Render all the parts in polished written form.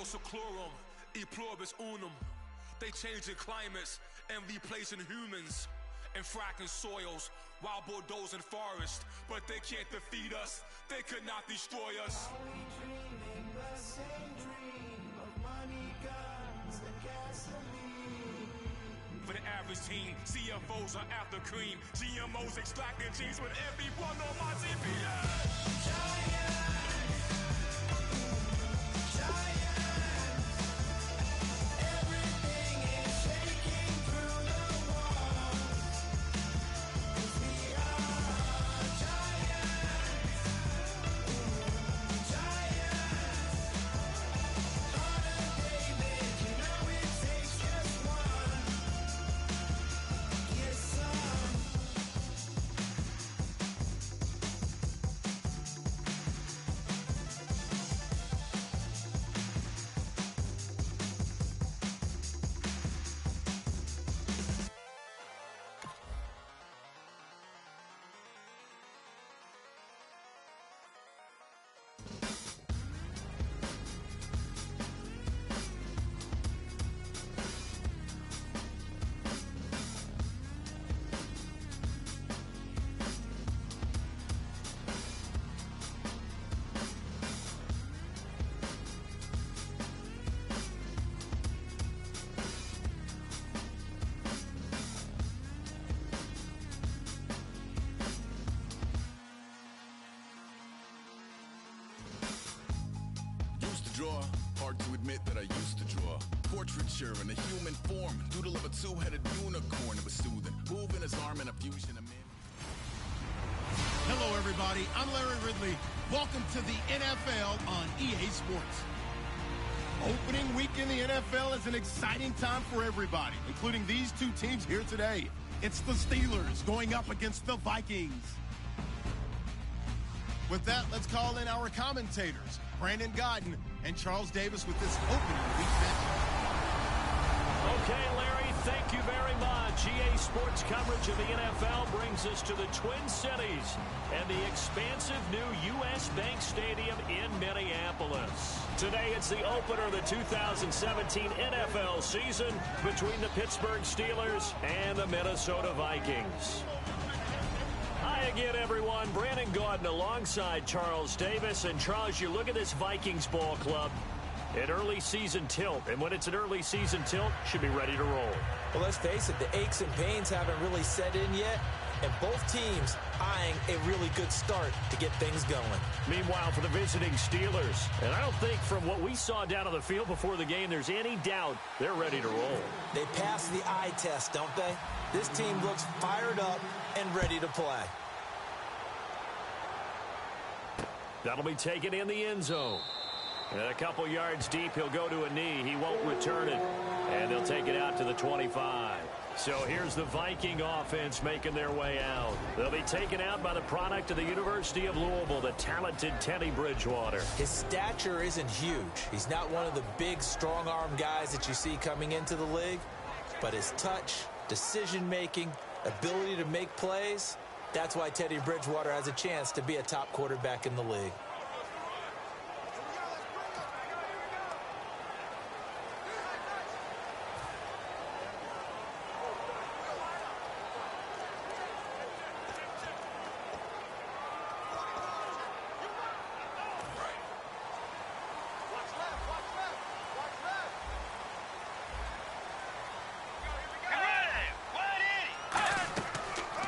seclorum, e pluribus unum. They changing climates and replacing humans and fracking soils while bulldozing forests. But they can't defeat us, they could not destroy us. Are we dreaming the same dream of money, guns, and gasoline? For the average team, CFOs are after cream. GMOs extracting genes with everyone on my GPS. Draw. Hard to admit that I used to draw. Portraiture in a human form. Doodle of a two-headed unicorn. It was soothing. Moving his arm in a fusion of man. Hello, everybody. I'm Larry Ridley. Welcome to the NFL on EA Sports. Opening week in the NFL is an exciting time for everybody, including these two teams here today. It's the Steelers going up against the Vikings. With that, let's call in our commentators, Brandon Godden and Charles Davis, with this opening week matchup. Okay, Larry, thank you very much. EA Sports coverage of the NFL brings us to the Twin Cities and the expansive new U.S. Bank Stadium in Minneapolis. Today, it's the opener of the 2017 NFL season between the Pittsburgh Steelers and the Minnesota Vikings. Hi again, everyone. Brandon Gaudin alongside Charles Davis. And Charles, you look at this Vikings ball club, an early season tilt. And when it's an early season tilt, should be ready to roll. Well, let's face it, the aches and pains haven't really set in yet. And both teams eyeing a really good start to get things going. Meanwhile, for the visiting Steelers, and I don't think from what we saw down on the field before the game, there's any doubt they're ready to roll. They passed the eye test, don't they? This team looks fired up and ready to play. That'll be taken in the end zone. And a couple yards deep, he'll go to a knee. He won't return it. And they'll take it out to the 25. So here's the Viking offense making their way out. They'll be taken out by the product of the University of Louisville, the talented Teddy Bridgewater. His stature isn't huge. He's not one of the big, strong-arm guys that you see coming into the league. But his touch, decision-making, ability to make plays, that's why Teddy Bridgewater has a chance to be a top quarterback in the league.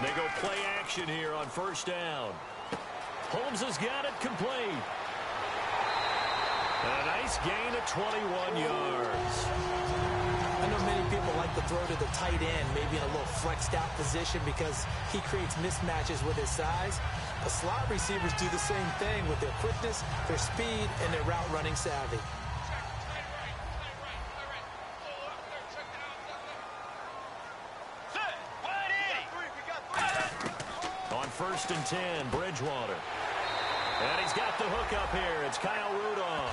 They go play action here on first down. Holmes has got it complete. A nice gain of 21 yards. I know many people like to throw to the tight end, maybe in a little flexed out position because he creates mismatches with his size. But slot receivers do the same thing with their quickness, their speed, and their route running savvy. First and 10, Bridgewater. And he's got the hook up here. It's Kyle Rudolph.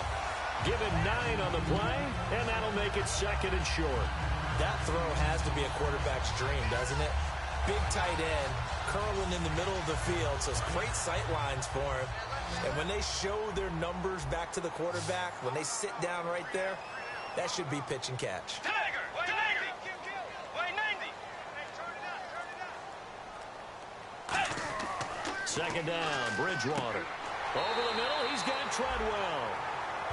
Given 9 on the play, and that'll make it second and short. That throw has to be a quarterback's dream, doesn't it? big tight end curling in the middle of the field, so it's great sight lines for him. And when they show their numbers back to the quarterback, when they sit down right there, that should be pitch and catch. Tiger! Tiger! Way 90! Second down, Bridgewater. Over the middle, he's got Treadwell.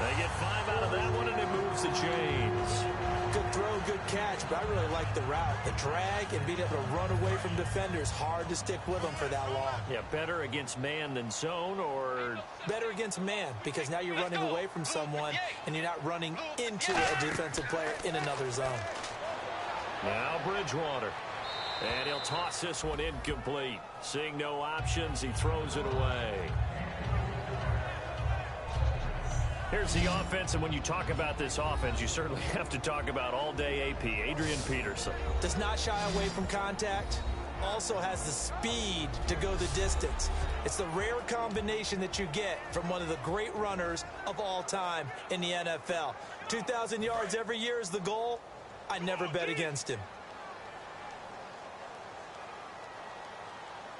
They get 5 out of that one, and it moves the chains. Good throw, good catch, but I really like the route. The drag and being able to run away from defenders, hard to stick with them for that long. Yeah, better against man than zone, or better against man, because now you're running away from someone and you're not running into a defensive player in another zone. Now Bridgewater. And he'll toss this one incomplete. Seeing no options, he throws it away. Here's the offense, and when you talk about this offense, you certainly have to talk about all-day AP, Adrian Peterson. Does not shy away from contact. Also has the speed to go the distance. It's the rare combination that you get from one of the great runners of all time in the NFL. 2,000 yards every year is the goal. I never bet against him.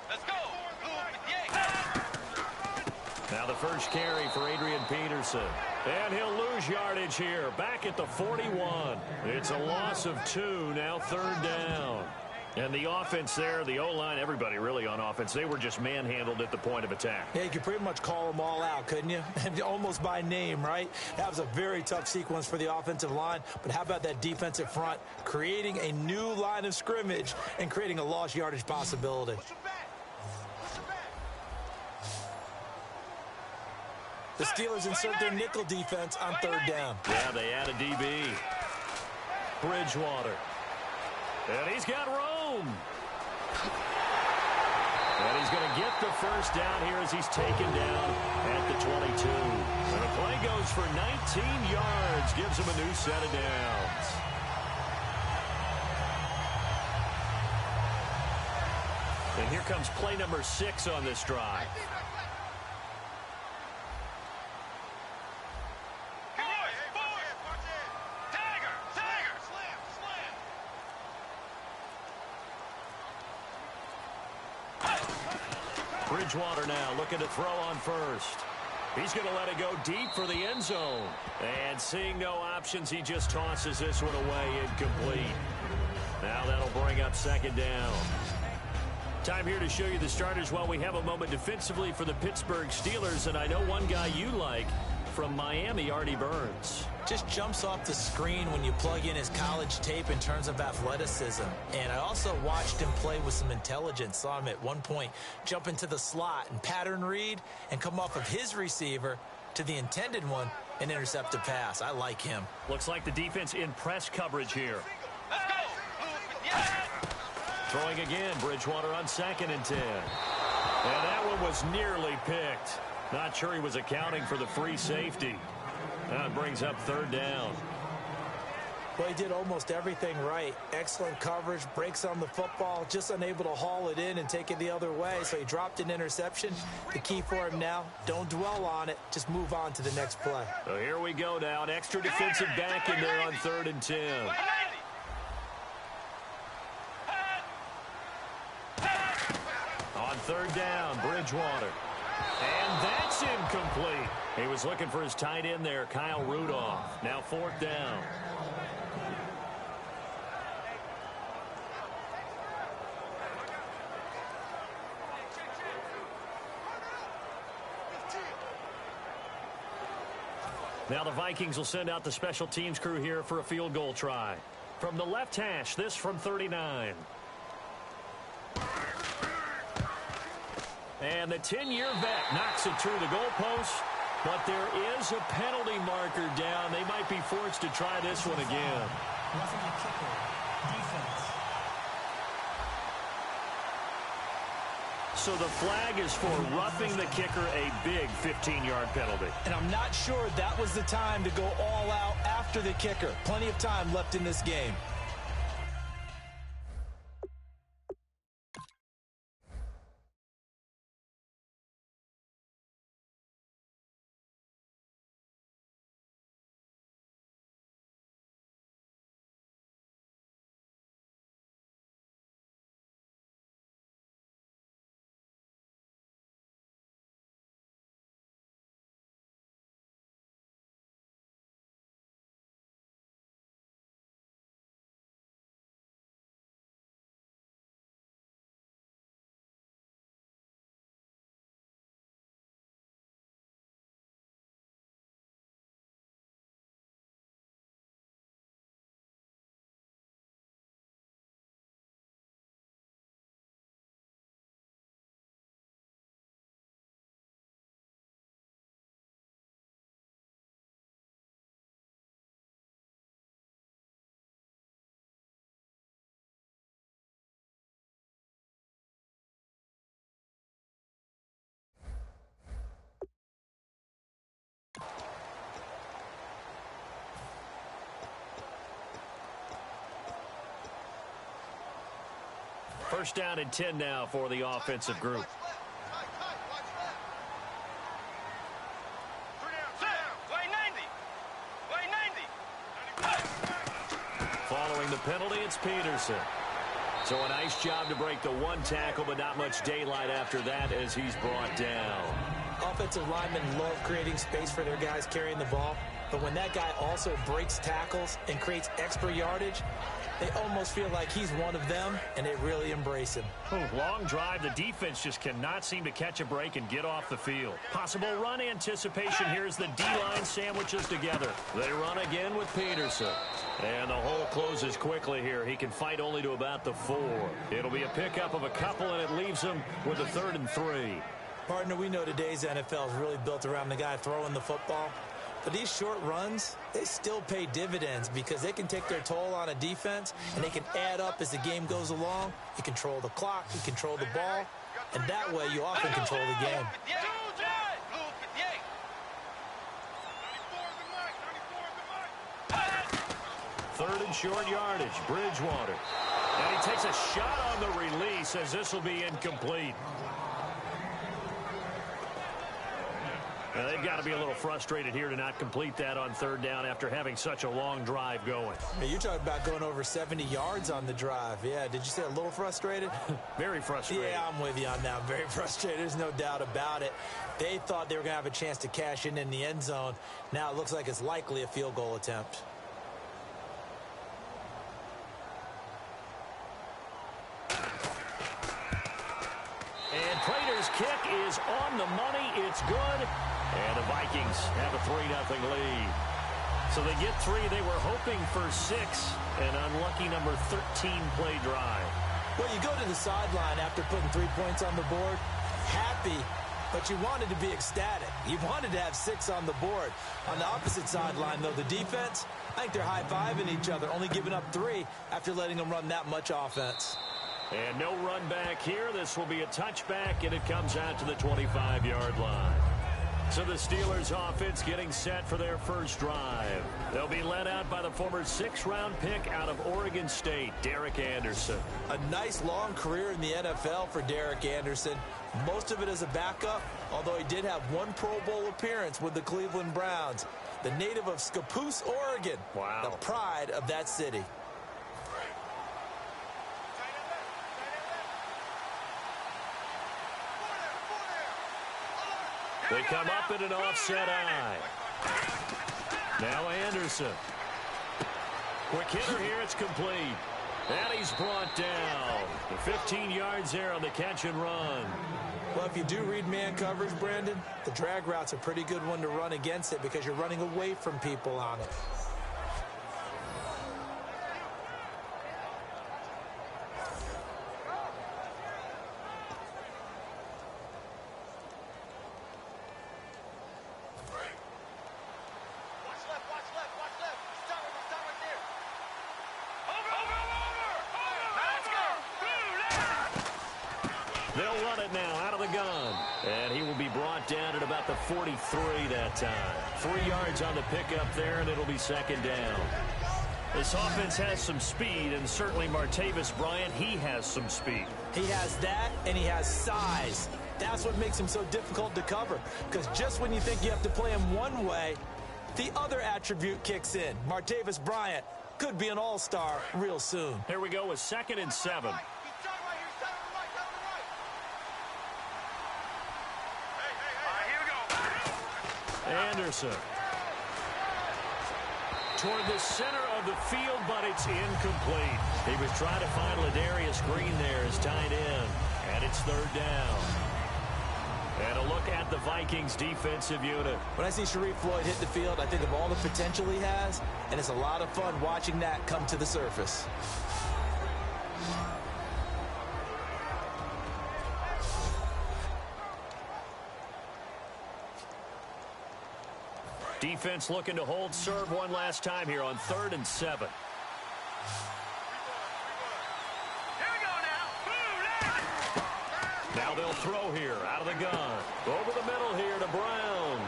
Let's go! Now the first carry for Adrian Peterson. And he'll lose yardage here. Back at the 41. It's a loss of 2. Now third down. And the offense there, the O-line, everybody really on offense, they were just manhandled at the point of attack. Yeah, you could pretty much call them all out, couldn't you? Almost by name, right? That was a very tough sequence for the offensive line. But how about that defensive front creating a new line of scrimmage and creating a lost yardage possibility? The Steelers insert their nickel defense on third down. Yeah, they add a DB. Bridgewater. And he's got room. And he's going to get the first down here as he's taken down at the 22. And the play goes for 19 yards. Gives him a new set of downs. And here comes play number 6 on this drive. Bridgewater now looking to throw on first. He's going to let it go deep for the end zone. And seeing no options, he just tosses this one away incomplete. Now that'll bring up second down. Time here to show you the starters while we have a moment defensively for the Pittsburgh Steelers. And I know one guy you like from Miami, Artie Burns. Just jumps off the screen when you plug in his college tape in terms of athleticism. And I also watched him play with some intelligence. Saw him at one point jump into the slot and pattern read and come off of his receiver to the intended one and intercept a pass. I like him. Looks like the defense in press coverage here. Let's go! Throwing again, Bridgewater on 2nd and 10. And that one was nearly picked. Not sure he was accounting for the free safety. That brings up third down. Well, he did almost everything right. Excellent coverage, breaks on the football, just unable to haul it in and take it the other way. So he dropped an interception. The key for him now, don't dwell on it. Just move on to the next play. So here we go now. An extra defensive back in there on 3rd and 10. On third down, Bridgewater. And that's incomplete. He was looking for his tight end there, Kyle Rudolph. Now 4th down. Now the Vikings will send out the special teams crew here for a field goal try. From the left hash, this from 39. And the 10-year vet knocks it through the goalpost, but there is a penalty marker down. They might be forced to try this one again. Roughing the kicker. Defense. So the flag is for roughing the kicker, a big 15-yard penalty. And I'm not sure that was the time to go all out after the kicker. Plenty of time left in this game. First down and 10 now for the offensive group. Following the penalty, it's Peterson. So a nice job to break the one tackle, but not much daylight after that as he's brought down. Offensive linemen love creating space for their guys carrying the ball, but when that guy also breaks tackles and creates extra yardage, they almost feel like he's one of them, and they really embrace him. Long drive. The defense just cannot seem to catch a break and get off the field. Possible run anticipation here as the D-line sandwiches together. They run again with Peterson. And the hole closes quickly here. He can fight only to about the 4. It'll be a pickup of a couple, and it leaves him with a 3rd and 3. Partner, we know today's NFL is really built around the guy throwing the football. But these short runs, they still pay dividends because they can take their toll on a defense, and they can add up as the game goes along. You control the clock, you control the ball, and that way you often control the game. Third and short yardage, Bridgewater. And he takes a shot on the release as this will be incomplete. Now, they've got to be a little frustrated here to not complete that on 3rd down after having such a long drive going. Hey, you're talking about going over 70 yards on the drive. Yeah, did you say a little frustrated? Very frustrated. Yeah, I'm with you on that. Very frustrated. There's no doubt about it. They thought they were going to have a chance to cash in the end zone. Now it looks like it's likely a field goal attempt. And Prater's kick is on the money. It's good. And the Vikings have a 3-0 lead. So they get 3. They were hoping for 6. An unlucky number 13 play drive. Well, you go to the sideline after putting 3 points on the board, happy, but you wanted to be ecstatic. You wanted to have 6 on the board. On the opposite sideline, though, the defense, I think they're high-fiving each other, only giving up 3 after letting them run that much offense. And no run back here. This will be a touchback, and it comes out to the 25-yard line. So the Steelers offense getting set for their first drive. They'll be led out by the former 6th-round pick out of Oregon State, Derek Anderson. A nice long career in the NFL for Derek Anderson. Most of it as a backup, although he did have 1 Pro Bowl appearance with the Cleveland Browns. The native of Scappoose, Oregon. Wow. The pride of that city. They come up in an offset eye. Now Anderson. Quick hitter here. It's complete. And he's brought down. The 15 yards there on the catch and run. Well, if you do read man coverage, Brandon, the drag route's a pretty good one to run against it because you're running away from people on it. They'll run it now out of the gun. And he will be brought down at about the 43 that time. 3 yards on the pickup there, and it'll be 2nd down. This offense has some speed, and certainly Martavis Bryant, he has some speed. He has that, and he has size. That's what makes him so difficult to cover, because just when you think you have to play him one way, the other attribute kicks in. Martavis Bryant could be an all-star real soon. Here we go with 2nd and 7. Anderson. Toward the center of the field, but it's incomplete. He was trying to find Ladarius Green there as tight end, and it's 3rd down. And a look at the Vikings defensive unit. When I see Sharif Floyd hit the field, I think of all the potential he has, and it's a lot of fun watching that come to the surface. Defense looking to hold serve one last time here on 3rd and 7. Now they'll throw here out of the gun. Over the middle here to Brown.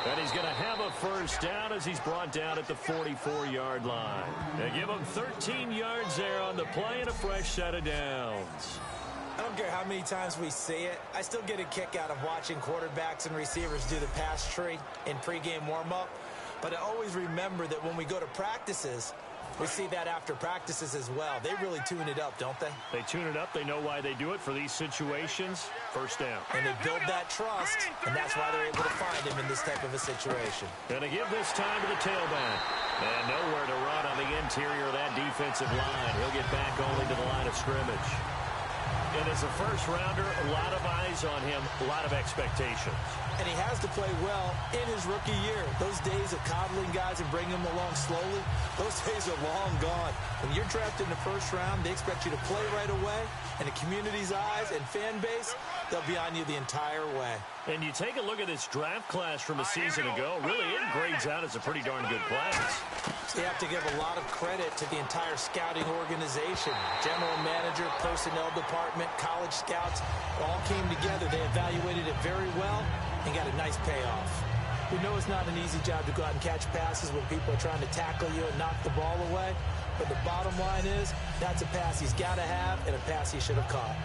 And he's he's going to have a first down as he's brought down at the 44-yard line. They give him 13 yards there on the play and a fresh set of downs. I don't care how many times we see it. I still get a kick out of watching quarterbacks and receivers do the pass tree in pregame warm-up. But I always remember that when we go to practices, we see that after practices as well. They really tune it up, don't they? They tune it up. They know why they do it for these situations. First down. And they build that trust, and that's why they're able to find him in this type of a situation. Going to give this time to the tailback. And nowhere to run on the interior of that defensive line. He'll get back only to the line of scrimmage. And as a first-rounder, a lot of eyes on him, a lot of expectations. And he has to play well in his rookie year. Those days of coddling guys and bringing them along slowly, those days are long gone. When you're drafted in the first round, they expect you to play right away. And the community's eyes and fan base, they'll be on you the entire way. And you take a look at this draft class from a season ago, really it grades out as a pretty darn good class. So you have to give a lot of credit to the entire scouting organization. General manager, personnel department, college scouts, all came together. They evaluated it very well and got a nice payoff. We know it's not an easy job to go out and catch passes when people are trying to tackle you and knock the ball away. But the bottom line is, that's a pass he's got to have and a pass he should have caught.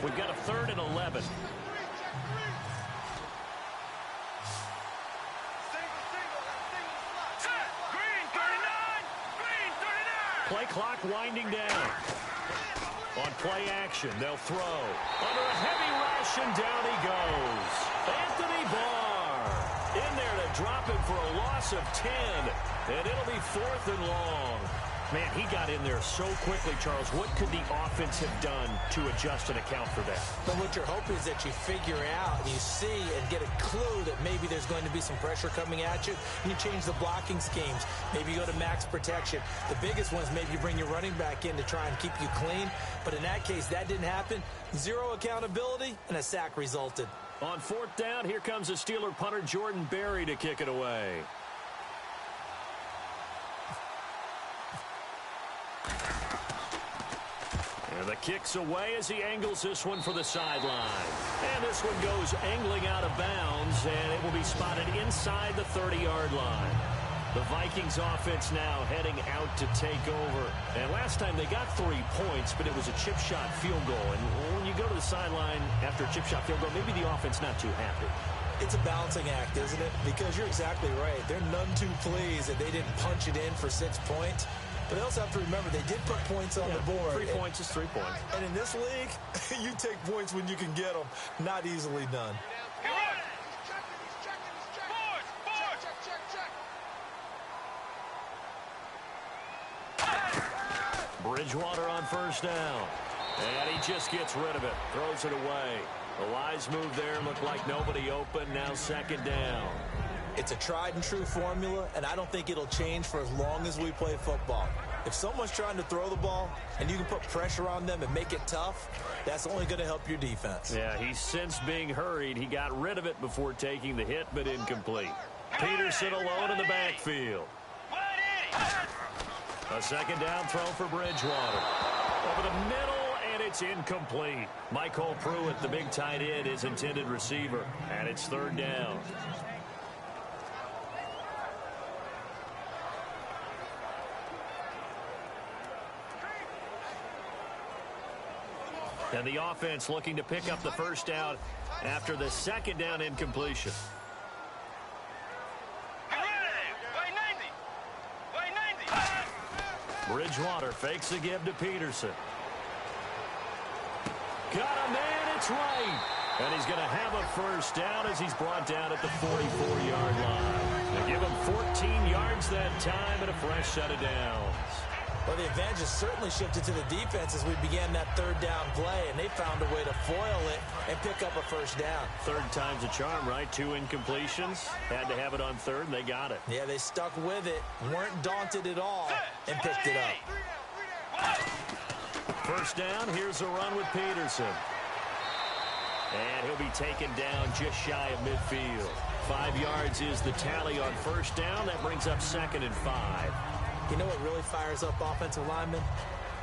We've got a 3rd and 11. Play clock winding down. On play action, they'll throw. Under a heavy rush, and down he goes. Anthony Barr in there to drop him for a loss of 10. And it'll be 4th and long. Man, he got in there so quickly, Charles. What could the offense have done to adjust and account for that? But what you're hoping is that you figure out and you see and get a clue that maybe there's going to be some pressure coming at you, and you change the blocking schemes. Maybe you go to max protection. The biggest one is maybe you bring your running back in to try and keep you clean. But in that case, that didn't happen. Zero accountability, and a sack resulted. On 4th down, here comes the Steeler punter Jordan Berry to kick it away. And the kick's away as he angles this one for the sideline. And this one goes angling out of bounds, and it will be spotted inside the 30-yard line. The Vikings offense now heading out to take over. And last time they got 3 points, but it was a chip shot field goal. And when you go to the sideline after a chip shot field goal, maybe the offense not too happy. It's a balancing act, isn't it? Because you're exactly right. They're none too pleased that they didn't punch it in for 6 points. But they also have to remember they did put points on the board. 3 points is 3 points. And in this league, you take points when you can get them. Not easily done. Bridgewater on 1st down. And he just gets rid of it. Throws it away. The wise move there. Looked like nobody open. Now 2nd down. It's a tried and true formula, and I don't think it'll change for as long as we play football. If someone's trying to throw the ball and you can put pressure on them and make it tough, that's only going to help your defense. Yeah, he's since being hurried. He got rid of it before taking the hit, but incomplete. Peterson alone in the backfield. A 2nd down throw for Bridgewater. Over the middle, and it's incomplete. Michael Pruitt, the big tight end, is intended receiver, and it's 3rd down. And the offense looking to pick up the 1st down after the 2nd down incompletion. Bridgewater fakes the give to Peterson. Got him, and it's right. And he's going to have a 1st down as he's brought down at the 44-yard line. They give him 14 yards that time and a fresh set of downs. Well, the advantage has certainly shifted to the defense as we began that 3rd down play, and they found a way to foil it and pick up a 1st down. 3rd time's a charm, right? 2 incompletions. Had to have it on 3rd, and they got it. Yeah, they stuck with it, weren't daunted at all, and picked it up. 1st down, here's a run with Peterson. And he'll be taken down just shy of midfield. 5 yards is the tally on first down. That brings up 2nd and 5. You know what really fires up offensive linemen?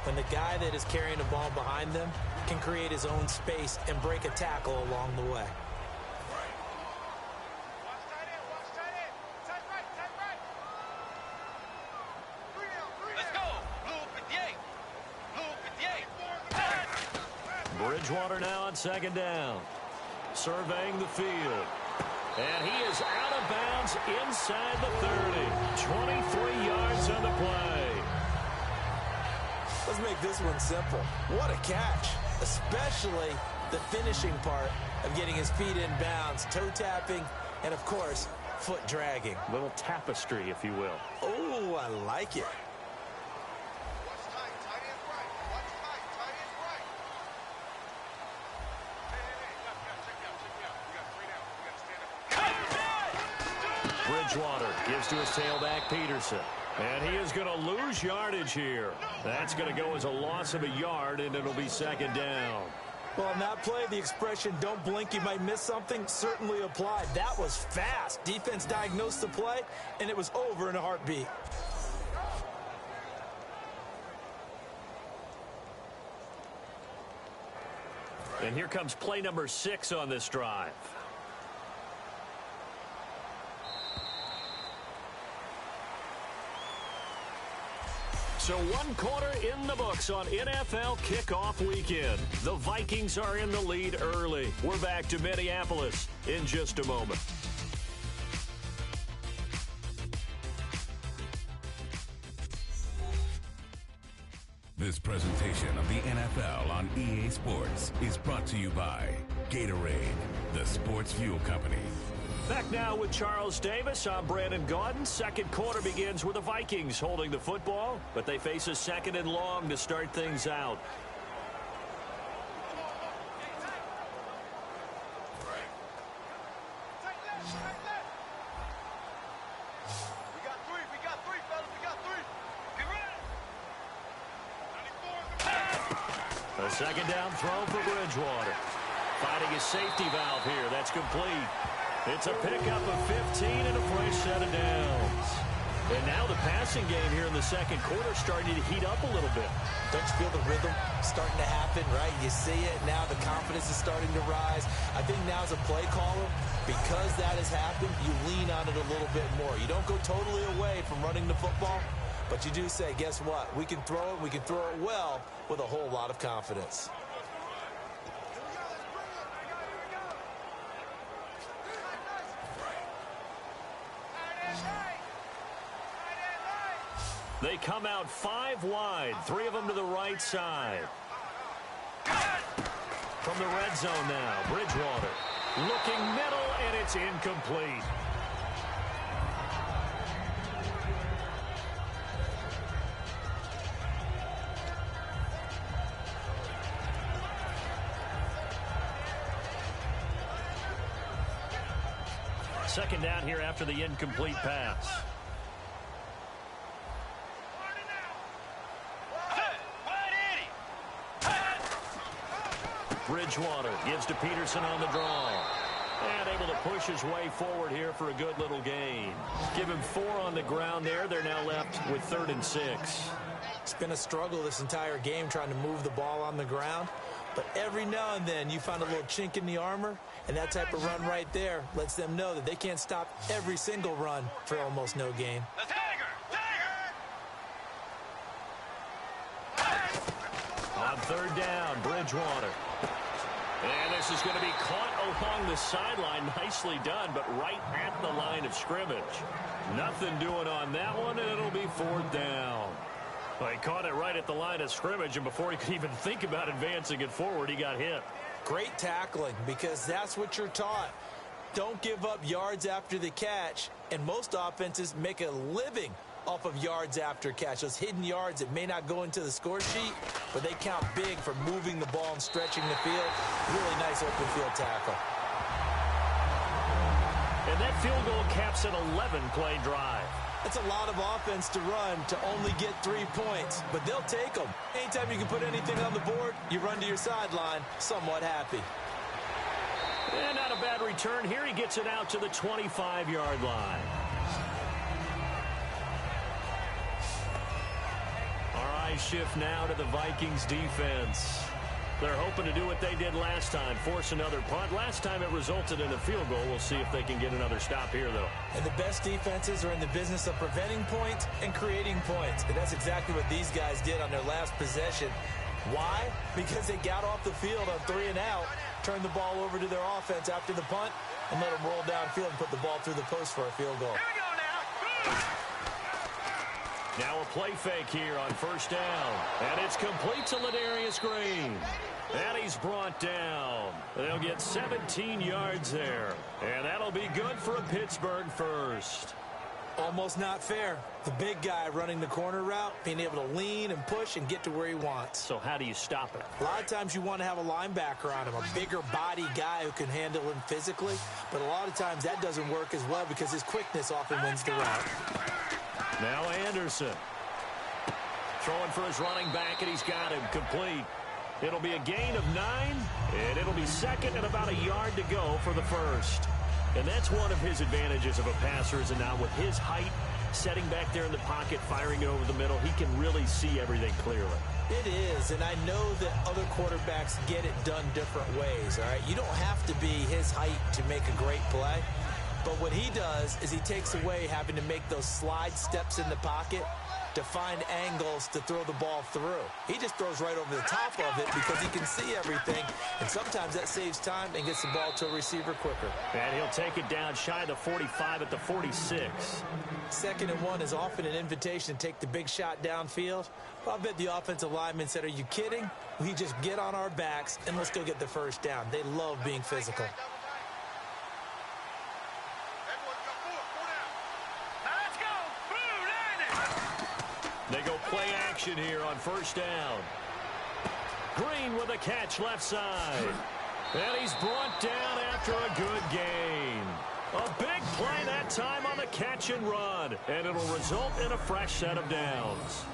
When the guy that is carrying the ball behind them can create his own space and break a tackle along the way. Bridgewater now on 2nd down. Surveying the field. And he is out of bounds inside the 30. 23 yards on the play. Let's make this one simple. What a catch. Especially the finishing part of getting his feet in bounds, toe tapping, and of course, foot dragging. Little tapestry, if you will. Oh, I like it. Bridgewater gives to his tailback, Peterson. And he is going to lose yardage here. That's going to go as a loss of a yard, and it'll be 2nd down. Well, on that play, the expression, don't blink, you might miss something, certainly applied. That was fast. Defense diagnosed the play, and it was over in a heartbeat. And here comes play number 6 on this drive. So 1 quarter in the books on NFL kickoff weekend. The Vikings are in the lead early. We're back to Minneapolis in just a moment. This presentation of the NFL on EA Sports is brought to you by Gatorade, the sports fuel company. Back now with Charles Davis. I'm Brandon Gaudin. 2nd quarter begins with the Vikings holding the football, but they face a 2nd and long to start things out. A 2nd down throw for Bridgewater. Finding his safety valve here. That's complete. It's a pickup of 15 and a fresh set of downs. And now the passing game here in the 2nd quarter starting to heat up a little bit. Don't you feel the rhythm starting to happen, right? You see it. Now the confidence is starting to rise. I think now as a play caller, because that has happened, you lean on it a little bit more. You don't go totally away from running the football, but you do say, guess what? We can throw it. We can throw it well with a whole lot of confidence. They come out 5 wide, 3 of them to the right side. From the red zone now, Bridgewater looking middle, and it's incomplete. Second down here after the incomplete pass. Bridgewater gives to Peterson on the draw. And able to push his way forward here for a good little gain. Give him 4 on the ground there. They're now left with 3rd and 6. It's been a struggle this entire game trying to move the ball on the ground. But every now and then you find a little chink in the armor, and that type of run right there lets them know that they can't stop every single run for almost no gain. The Tiger! On 3rd down, Bridgewater. And this is going to be caught along the sideline. Nicely done, but right at the line of scrimmage. Nothing doing on that one, and it'll be 4th down. Well, he caught it right at the line of scrimmage, and before he could even think about advancing it forward, he got hit. Great tackling, because that's what you're taught. Don't give up yards after the catch, and most offenses make a living off of yards after catch. Those hidden yards that may not go into the score sheet, but they count big for moving the ball and stretching the field. Really nice open field tackle. And that field goal caps an 11-play drive. That's a lot of offense to run to only get 3 points, but they'll take them. Anytime you can put anything on the board, you run to your sideline somewhat happy. And not a bad return here. He gets it out to the 25-yard line. Our eyes shift now to the Vikings defense. They're hoping to do what they did last time, force another punt. Last time it resulted in a field goal. We'll see if they can get another stop here, though. And the best defenses are in the business of preventing points and creating points. And that's exactly what these guys did on their last possession. Why? Because they got off the field on 3 and out, turned the ball over to their offense after the punt, and let them roll downfield and put the ball through the post for a field goal. Here we go now. Now a play fake here on first down. And it's complete to Ladarius Green. And he's brought down. They'll get 17 yards there. And that'll be good for a Pittsburgh first. Almost not fair. The big guy running the corner route, being able to lean and push and get to where he wants. So how do you stop it? A lot of times you want to have a linebacker on him, a bigger body guy who can handle him physically. But a lot of times that doesn't work as well because his quickness often wins the route. Now Anderson. Throwing for his running back, and he's got him complete. It'll be a gain of 9, and it'll be second and about a yard to go for the first. And that's one of his advantages of a passer, is now with his height, setting back there in the pocket, firing it over the middle, he can really see everything clearly. It is, and I know that other quarterbacks get it done different ways, all right? You don't have to be his height to make a great play, but what he does is he takes away having to make those slide steps in the pocket to find angles to throw the ball through. He just throws right over the top of it because he can see everything, and sometimes that saves time and gets the ball to a receiver quicker. And he'll take it down shy of the 45 at the 46. 2nd and 1 is often an invitation to take the big shot downfield. Well, I bet the offensive lineman said, are you kidding? We just get on our backs and let's go get the first down. They love being physical. They go play action here on first down. Green with a catch left side. And he's brought down after a good gain. A big play that time on the catch and run. And it'll result in a fresh set of downs.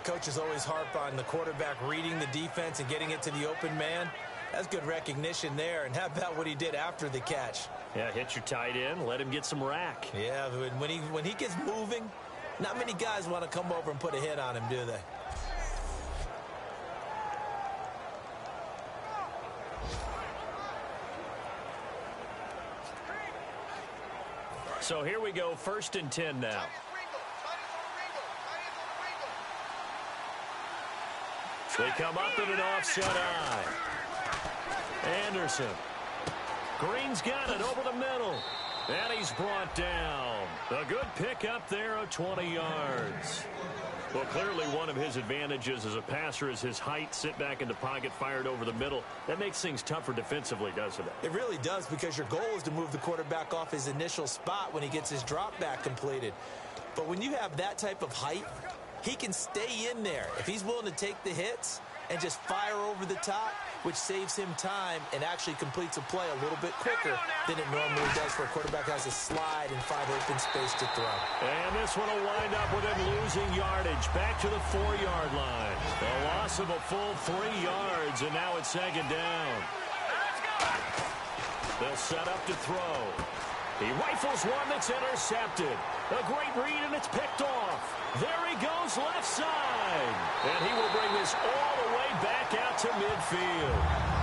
Coaches always harp on the quarterback reading the defense and getting it to the open man. That's good recognition there. And how about what he did after the catch? Yeah, hit your tight end, let him get some rack. Yeah, when he gets moving, not many guys want to come over and put a hit on him, do they? So here we go, 1st and 10 now. They come up in an offset eye. Anderson. Green's got it over the middle. And he's brought down. A good pick up there of 20 yards. Well, clearly one of his advantages as a passer is his height, sit back in the pocket, fired over the middle. That makes things tougher defensively, doesn't it? It really does, because your goal is to move the quarterback off his initial spot when he gets his drop back completed. But when you have that type of height, he can stay in there. If he's willing to take the hits and just fire over the top, which saves him time and actually completes a play a little bit quicker than it normally does for a quarterback who has a slide and 5 open space to throw. And this one will wind up with him losing yardage back to the 4-yard line. A loss of a full 3 yards, and now it's 2nd down. They'll set up to throw. He rifles one that's intercepted. A great read, and it's picked off. There he goes left side. And he will bring this all the way back out to midfield.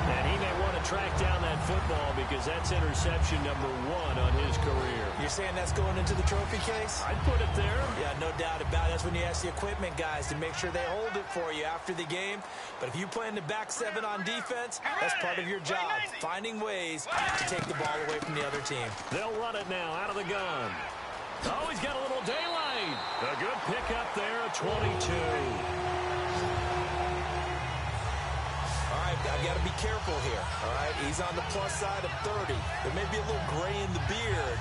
And he may want to track down that football because that's interception number 1 on his career. You're saying that's going into the trophy case? I'd put it there. Yeah, no doubt about it. That's when you ask the equipment guys to make sure they hold it for you after the game. But if you play in the back 7 on defense, that's part of your job, finding ways to take the ball away from the other team. They'll run it now out of the gun. Oh, he's got a little daylight. A good pickup there at 22. All right, I've got to be careful here. All right, he's on the plus side of 30. There may be a little gray in the beard,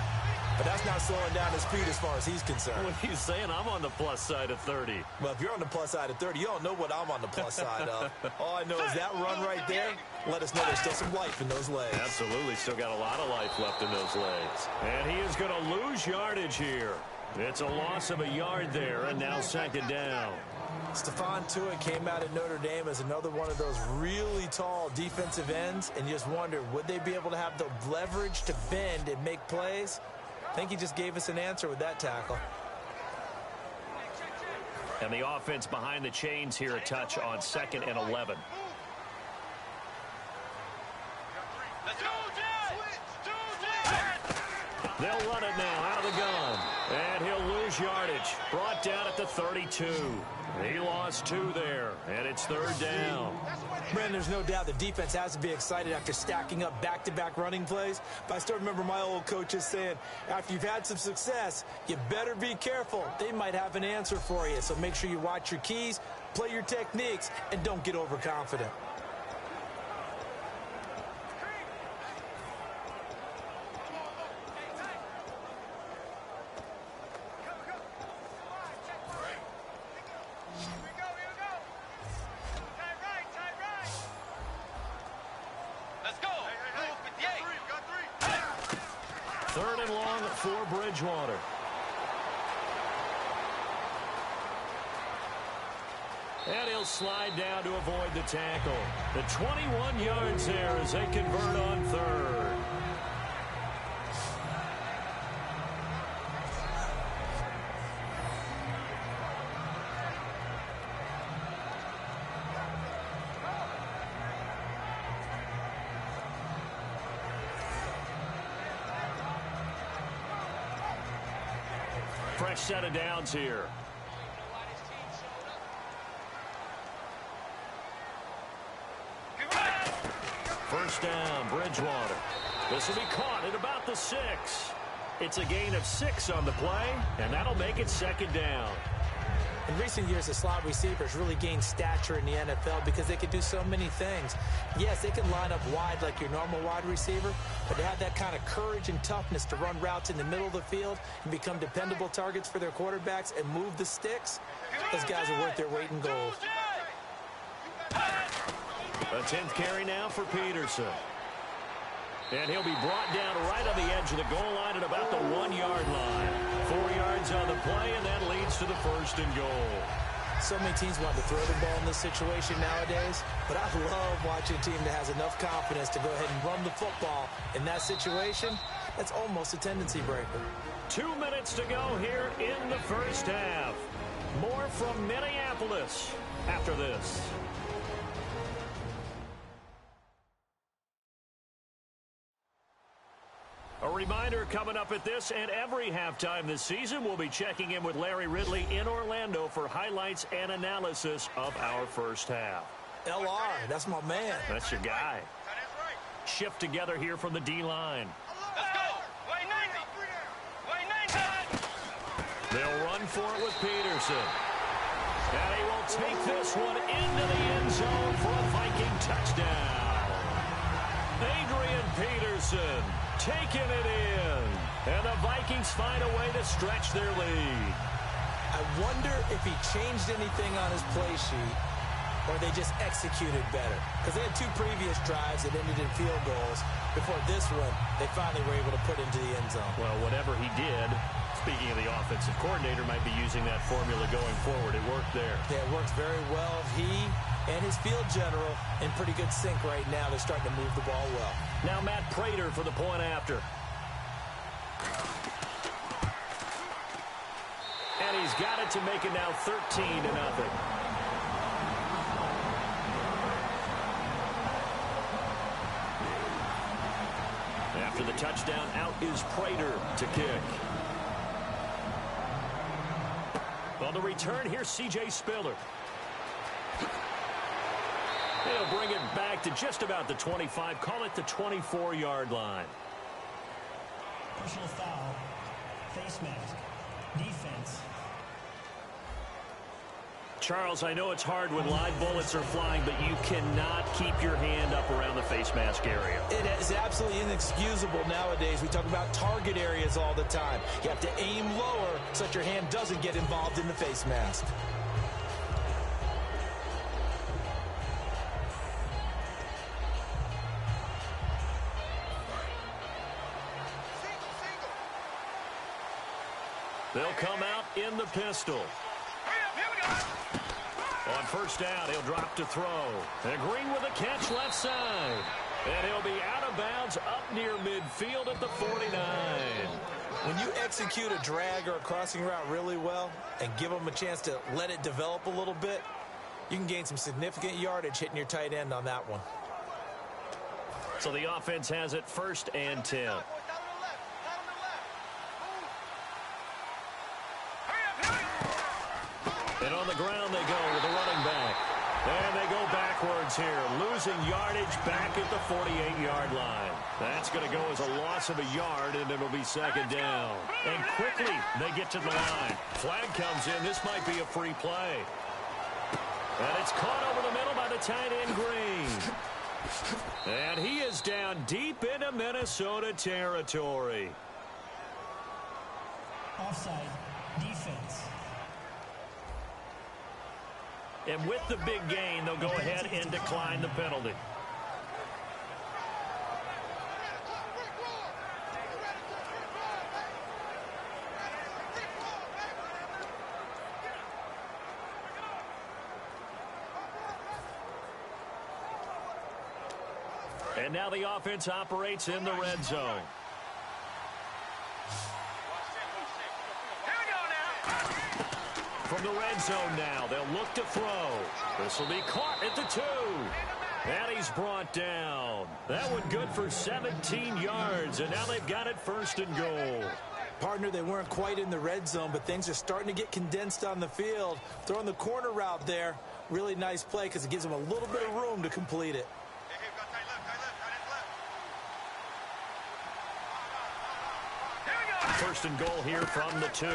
but that's not slowing down his speed as far as he's concerned. What are you saying? I'm on the plus side of 30. Well, if you're on the plus side of 30, you don't know what I'm on the plus side of. All I know is that run right there, let us know there's still some life in those legs. Absolutely, still got a lot of life left in those legs. And he is going to lose yardage here. It's a loss of a yard there, and now second down. Stephon Tuitt came out at Notre Dame as another one of those really tall defensive ends, and you just wonder, would they be able to have the leverage to bend and make plays? I think he just gave us an answer with that tackle. And the offense behind the chains here, a touch on 2nd and 11. They'll run it now out of the gun. And he'll lose yardage. Brought down at the 32. He lost 2 there. And it's 3rd down. Brandon, there's no doubt the defense has to be excited after stacking up back-to-back running plays. But I still remember my old coaches saying, after you've had some success, you better be careful. They might have an answer for you. So make sure you watch your keys, play your techniques, and don't get overconfident. For Bridgewater. And he'll slide down to avoid the tackle. The 21 yards there as they convert on 3rd. Fresh set of downs here. First down, Bridgewater. This will be caught at about the 6. It's a gain of 6 on the play, and that'll make it 2nd down. In recent years, the slot receivers really gained stature in the NFL because they can do so many things. Yes, they can line up wide like your normal wide receiver, but to have that kind of courage and toughness to run routes in the middle of the field and become dependable targets for their quarterbacks and move the sticks, those guys are worth their weight in gold. A 10th carry now for Peterson. And he'll be brought down right on the edge of the goal line at about the 1-yard line. 4 yards on the play, and that leads to the 1st and goal. So many teams want to throw the ball in this situation nowadays, but I love watching a team that has enough confidence to go ahead and run the football. In that situation, that's almost a tendency breaker. 2 minutes to go here in the first half. More from Minneapolis after this. A reminder coming up at this and every halftime this season, we'll be checking in with Larry Ridley in Orlando for highlights and analysis of our first half. LR, that's my man. That's your guy. Shift together here from the D-line. Let's go. Way 90. Way 90. They'll run for it with Peterson. And he will take this one into the end zone for a Viking touchdown. Adrian Peterson taking it in. And the Vikings find a way to stretch their lead. I wonder if he changed anything on his play sheet or they just executed better. Because they had 2 previous drives that ended in field goals. Before this one, they finally were able to put into the end zone. Well, whatever he did, speaking of the offensive coordinator, might be using that formula going forward. It worked there. Yeah, it worked very well. He and his field general in pretty good sync right now. They're starting to move the ball well. Now Matt Prater for the point after. And he's got it to make it now 13-0. After the touchdown, out is Prater to kick. On the return, here's C.J. Spiller. He'll bring it back to just about the 25. Call it the 24-yard line. Personal foul. Face mask. Defense. Charles, I know it's hard when live bullets are flying, but you cannot keep your hand up around the face mask area. It is absolutely inexcusable nowadays. We talk about target areas all the time. You have to aim lower so that your hand doesn't get involved in the face mask. They'll come out in the pistol. On first down, he'll drop to throw. And Green with a catch left side. And he'll be out of bounds up near midfield at the 49. When you execute a drag or a crossing route really well and give them a chance to let it develop a little bit, you can gain some significant yardage hitting your tight end on that one. So the offense has it 1st and 10. And on the ground they go with a running back. And they go backwards here, losing yardage back at the 48-yard line. That's going to go as a loss of a yard, and it'll be 2nd down. And quickly they get to the line. Flag comes in. This might be a free play. And it's caught over the middle by the tight end, Green. And he is down deep into Minnesota territory. Offside. Defense. And with the big gain, they'll go ahead and decline the penalty. And now the offense operates in the red zone. From the red zone now, they'll look to throw. This will be caught at the 2. And he's brought down. That one good for 17 yards, and now they've got it 1st and goal. Partner, they weren't quite in the red zone, but things are starting to get condensed on the field. Throwing the corner route there, really nice play because it gives them a little bit of room to complete it. 1st and goal here from the 2. And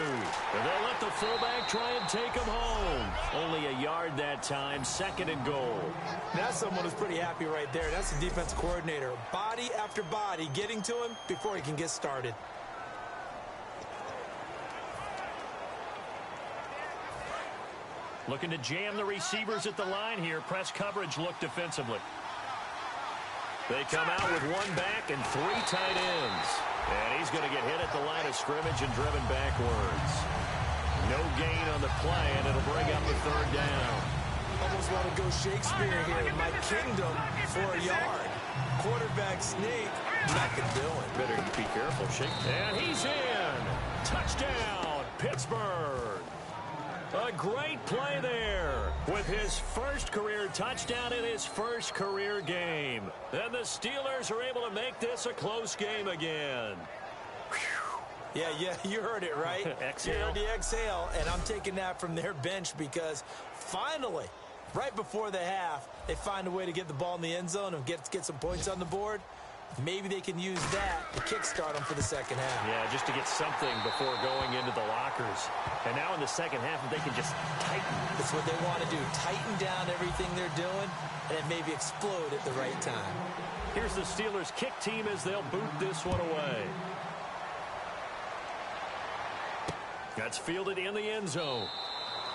they'll let the fullback try and take him home. Only a yard that time, 2nd and goal. That's someone who's pretty happy right there. That's the defensive coordinator. Body after body getting to him before he can get started. Looking to jam the receivers at the line here. Press coverage look defensively. They come out with 1 back and 3 tight ends. And he's going to get hit at the line of scrimmage and driven backwards. No gain on the play, and it'll bring up the 3rd down. Almost want to go Shakespeare here. My kingdom for a yard. Quarterback sneak. Not going to do it. Better be careful, Shake. And he's in. Touchdown, Pittsburgh. A great play there with his 1st career touchdown in his 1st career game. And the Steelers are able to make this a close game again. Yeah, you heard it, right? Exhale. You heard the exhale, and I'm taking that from their bench because finally, right before the half, they find a way to get the ball in the end zone and get some points on the board. Maybe they can use that to kickstart them for the 2nd half. Yeah, just to get something before going into the lockers. And now in the 2nd half, they can just tighten. That's what they want to do. Tighten down everything they're doing and then maybe explode at the right time. Here's the Steelers kick team as they'll boot this one away. That's fielded in the end zone.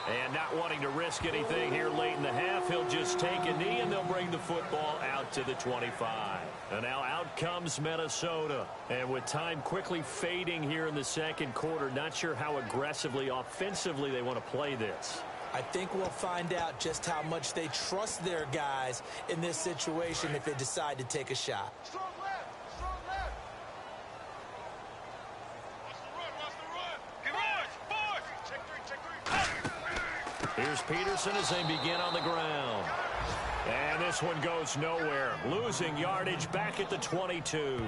And not wanting to risk anything here late in the half, he'll just take a knee and they'll bring the football out to the 25. And now out comes Minnesota. And with time quickly fading here in the 2nd quarter, not sure how aggressively, offensively they want to play this. I think we'll find out just how much they trust their guys in this situation if they decide to take a shot. Strong left. Strong left. Watch the run. Get forward. Check 3. Here's Peterson as they begin on the ground. And this one goes nowhere. Losing yardage back at the 22.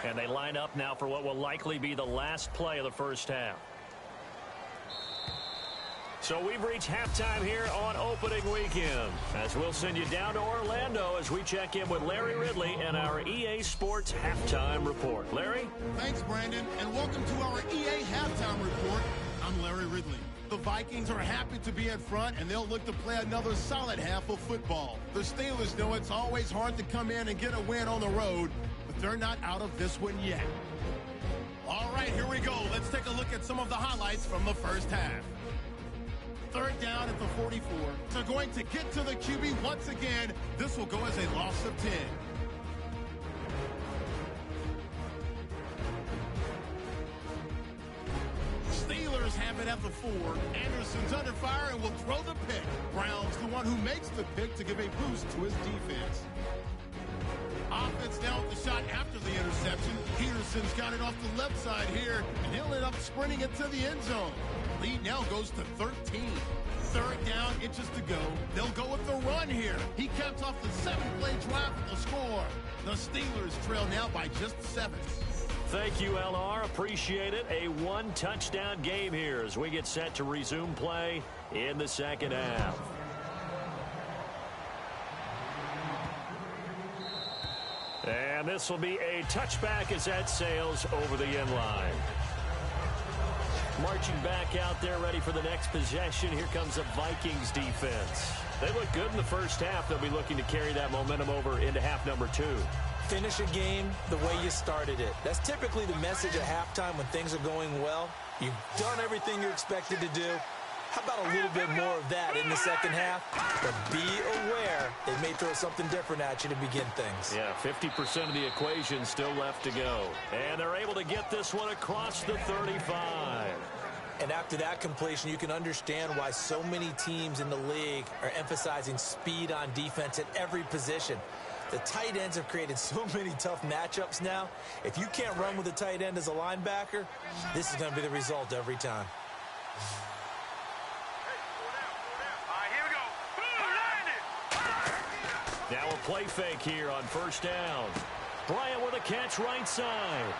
And they line up now for what will likely be the last play of the 1st half. So we've reached halftime here on opening weekend, as we'll send you down to Orlando as we check in with Larry Ridley and our EA Sports Halftime Report. Larry? Thanks, Brandon, and welcome to our EA Halftime Report. I'm Larry Ridley. The Vikings are happy to be in front, and they'll look to play another solid half of football. The Steelers know it's always hard to come in and get a win on the road, but they're not out of this one yet. All right, here we go. Let's take a look at some of the highlights from the first half. Third down at the 44. So going to get to the QB once again. This will go as a loss of 10. Steelers have it at the 4. Anderson's under fire and will throw the pick. Brown's the one who makes the pick to give a boost to his defense. Offense down with the shot after the interception. Peterson's got it off the left side here, and he'll end up sprinting into the end zone. Lead now goes to 13. Third down, inches to go. They'll go with the run here. He caps off the 7-play drive with the score. The Steelers trail now by just 7. Thank you, LR. Appreciate it. A one-touchdown game here as we get set to resume play in the second half. And this will be a touchback as that sails over the end line. Marching back out there, ready for the next possession. Here comes the Vikings defense. They look good in the first half. They'll be looking to carry that momentum over into half number 2. Finish a game the way you started it. That's typically the message at halftime when things are going well. You've done everything you're expected to do. How about a little bit more of that in the second half? But be aware they may throw something different at you to begin things. Yeah, 50% of the equation still left to go. And they're able to get this one across the 35. And after that completion, you can understand why so many teams in the league are emphasizing speed on defense at every position. The tight ends have created so many tough matchups now. If you can't run with a tight end as a linebacker, this is going to be the result every time. Now a play fake here on first down. Bryant with a catch right side.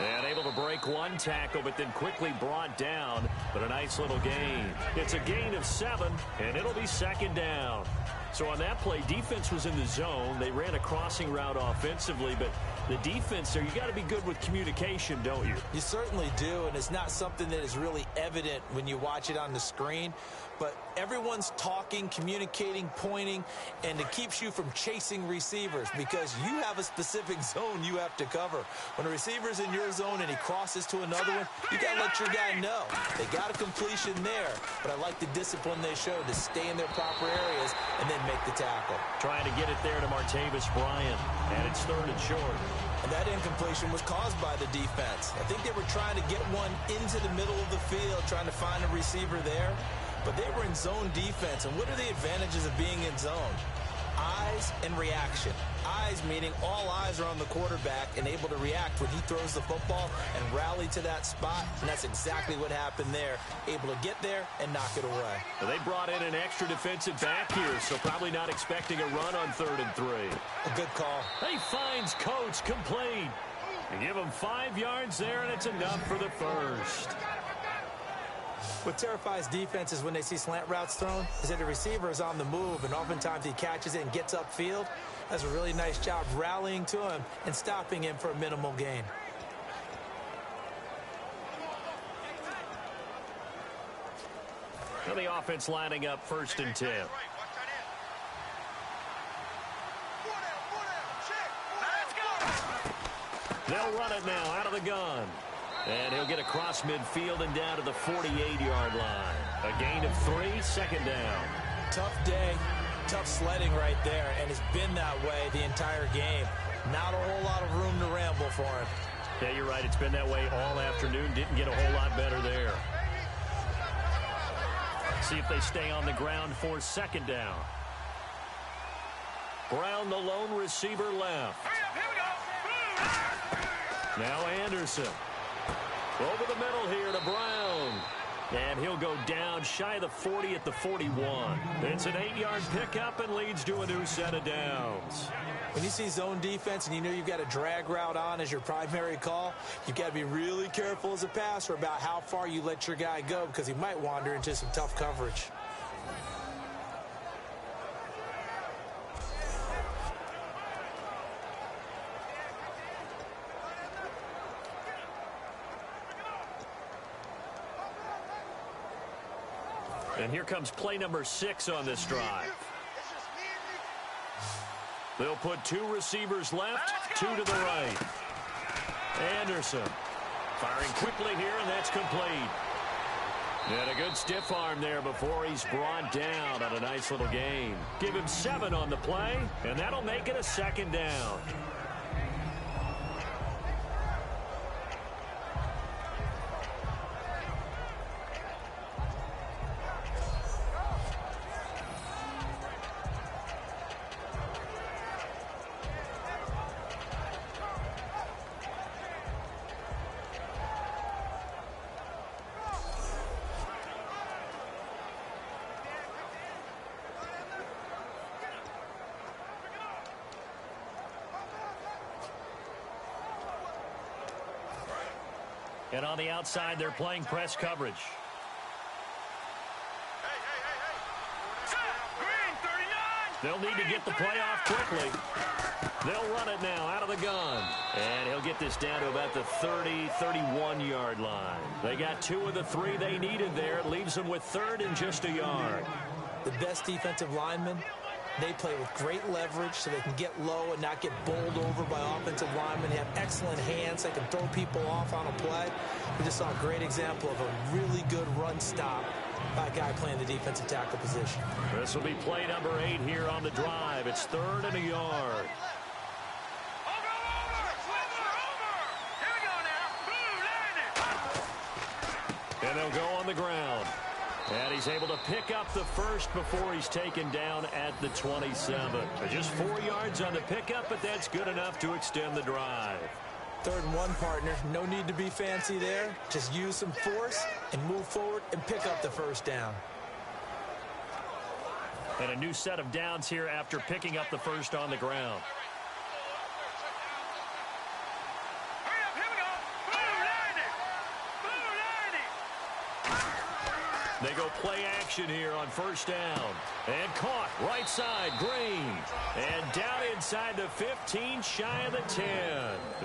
And able to break one tackle, but then quickly brought down. But a nice little gain. It's a gain of 7, and it'll be second down. So on that play, defense was in the zone. They ran a crossing route offensively, but the defense there, you got to be good with communication, don't you? You certainly do, and it's not something that is really evident when you watch it on the screen. But everyone's talking, communicating, pointing, and it keeps you from chasing receivers because you have a specific zone you have to cover. When a receiver's in your zone and he crosses to another one, you got to let your guy know. They got a completion there, but I like the discipline they showed to stay in their proper areas and then make the tackle. Trying to get it there to Martavis Bryant, and it's third and short. And that incompletion was caused by the defense. I think they were trying to get one into the middle of the field, trying to find a receiver there. But they were in zone defense, and what are the advantages of being in zone? Eyes and reaction. Eyes meaning all eyes are on the quarterback and able to react when he throws the football and rally to that spot, and that's exactly what happened there. Able to get there and knock it away. Well, they brought in an extra defensive back here, so probably not expecting a run on 3rd and 3. A good call. He finds Coates complete. They give him 5 yards there, and it's enough for the first. What terrifies defenses when they see slant routes thrown is that the receiver is on the move, and oftentimes he catches it and gets upfield. Does a really nice job rallying to him and stopping him for a minimal gain. Well, the offense lining up 1st and 10. They'll run it now out of the gun. And he'll get across midfield and down to the 48-yard line. A gain of 3, 2nd down. Tough day, tough sledding right there, and it's been that way the entire game. Not a whole lot of room to ramble for him. Yeah, you're right. It's been that way all afternoon. Didn't get a whole lot better there. See if they stay on the ground for 2nd down. Brown, the lone receiver, left. Now Anderson. Over the middle here to Brown. And he'll go down shy of the 40 at the 41. It's an 8-yard pickup and leads to a new set of downs. When you see zone defense and you know you've got a drag route on as your primary call, you've got to be really careful as a passer about how far you let your guy go because he might wander into some tough coverage. And here comes play number 6 on this drive. They'll put 2 receivers left, 2 to the right. Anderson Firing quickly here, and that's complete. And a good stiff arm there before he's brought down on a nice little gain. Give him 7 on the play, and that'll make it a 2nd down. And on the outside, they're playing press coverage. They'll need to get the play off quickly. They'll run it now out of the gun. And he'll get this down to about the 30, 31-yard line. They got 2 of the 3 they needed there. It leaves them with 3rd and just a yard. The best defensive linemen, they play with great leverage so they can get low and not get bowled over by offensive linemen. They have excellent hands. They can throw people off on a play. We just saw a great example of a really good run stop by a guy playing the defensive tackle position. This will be play number 8 here on the drive. It's 3rd and a yard. And they'll go on the ground. And he's able to pick up the first before he's taken down at the 27. Just 4 yards on the pickup, but that's good enough to extend the drive. 3rd and 1, partner. No need to be fancy there. Just use some force and move forward and pick up the first down. And a new set of downs here after picking up the first on the ground. They go play action here on 1st down. And caught right side, Green. And down inside the 15, shy of the 10.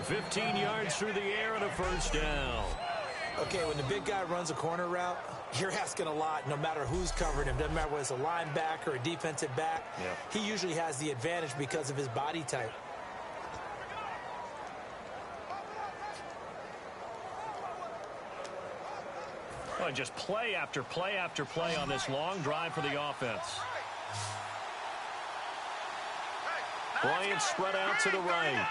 15 yards through the air and a 1st down. Okay, when the big guy runs a corner route, you're asking a lot no matter who's covering him. Doesn't matter whether it's a linebacker or a defensive back. Yeah. He usually has the advantage because of his body type. Well, just play after play after play on this long drive for the offense. Bryant spread out to the right.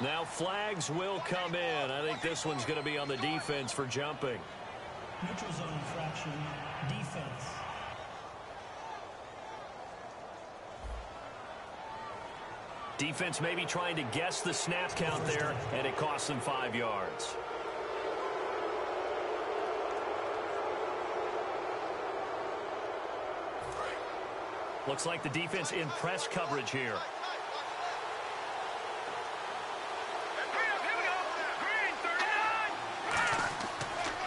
Now flags will come in. I think this one's going to be on the defense for jumping. Neutral zone infraction, defense. Defense maybe trying to guess the snap count there, and it costs them 5 yards. Looks like the defense in press coverage here.